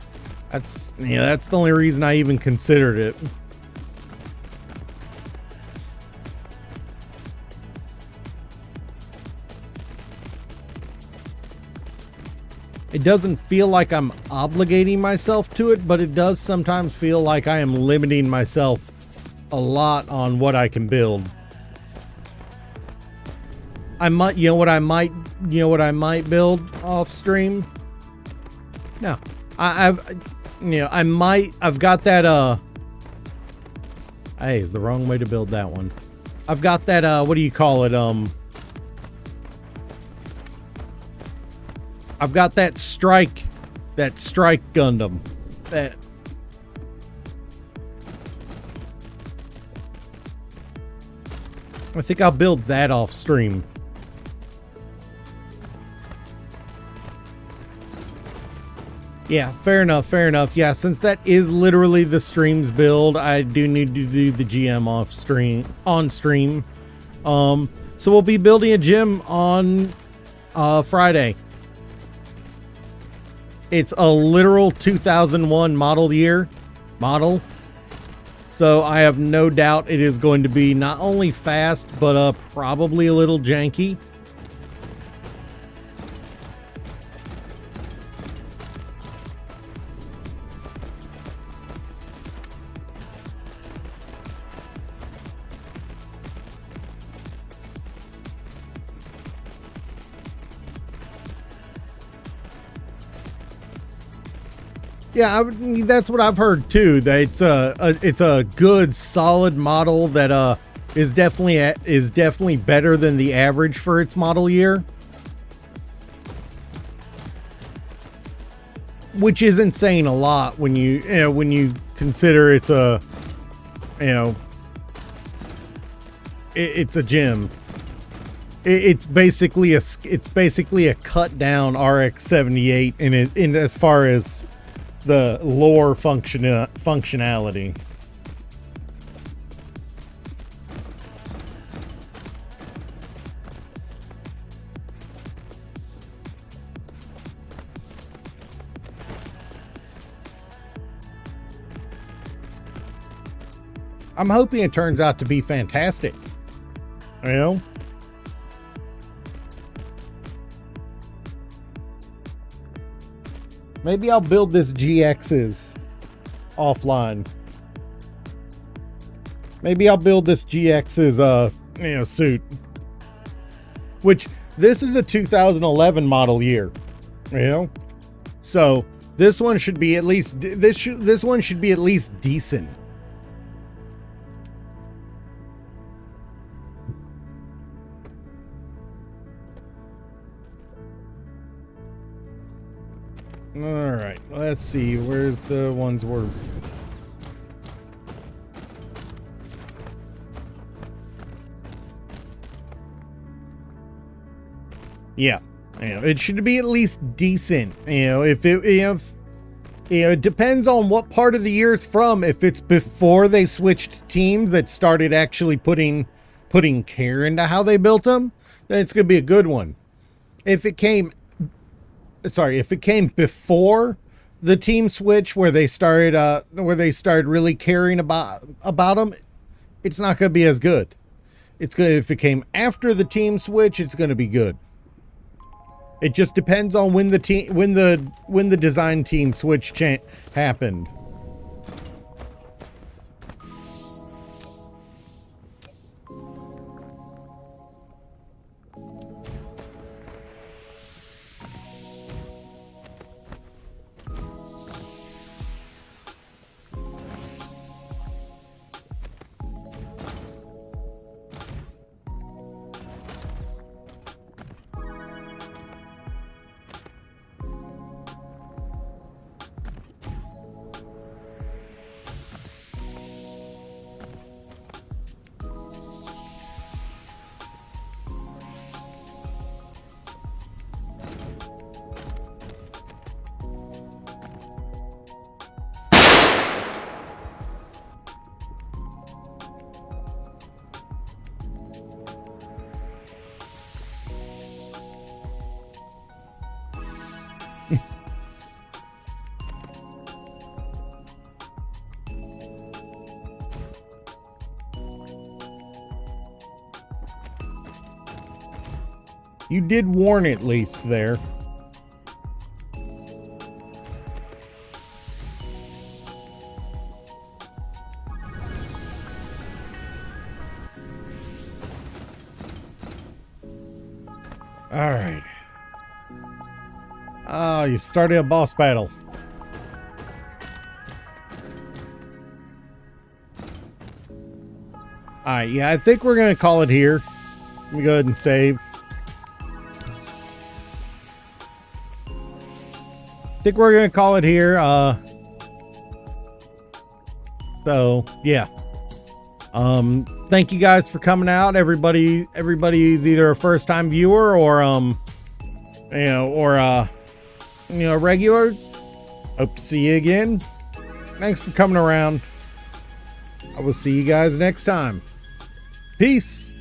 That's the only reason I even considered it. It doesn't feel like I'm obligating myself to it, but it does sometimes feel like I am limiting myself a lot on what I can build. I might, you know what I might build off stream? No. I've got that, hey, it's the wrong way to build that one. I've got that, what do you call it? I've got that strike Gundam. I think I'll build that off stream. Yeah, fair enough. Yeah, since that is literally the stream's build, I do need to do the GM on stream. So we'll be building a gym on Friday. It's a literal 2001 model. So I have no doubt it is going to be not only fast, but probably a little janky. Yeah, that's what I've heard too. That it's a good, solid model that is definitely better than the average for its model year, which isn't saying a lot when you consider it's a it's a gym. It's basically a cut down RX-78 in as far as the lore functionality. I'm hoping it turns out to be fantastic. You know? Maybe I'll build this GX's offline. Maybe I'll build this GX's suit. Which this is a 2011 model year, you know? So this one should be at least this one should be at least decent. All right, let's see. Where's the ones we're... Yeah, it should be at least decent. If it depends on what part of the year it's from. If it's before they switched teams that started actually putting care into how they built them, then it's gonna be a good one. If it came before the team switch, where they started really caring about them, it's not going to be as good. It's good if it came after the team switch. It's going to be good. It just depends on when the design team switch happened. You did warn at least there. All right. Oh, you started a boss battle. All right, yeah, I think we're gonna call it here. Let me go ahead and save. I think we're gonna call it here. So yeah. Thank you guys for coming out. Everybody's either a first time viewer or regular. Hope to see you again. Thanks for coming around. I will see you guys next time. Peace.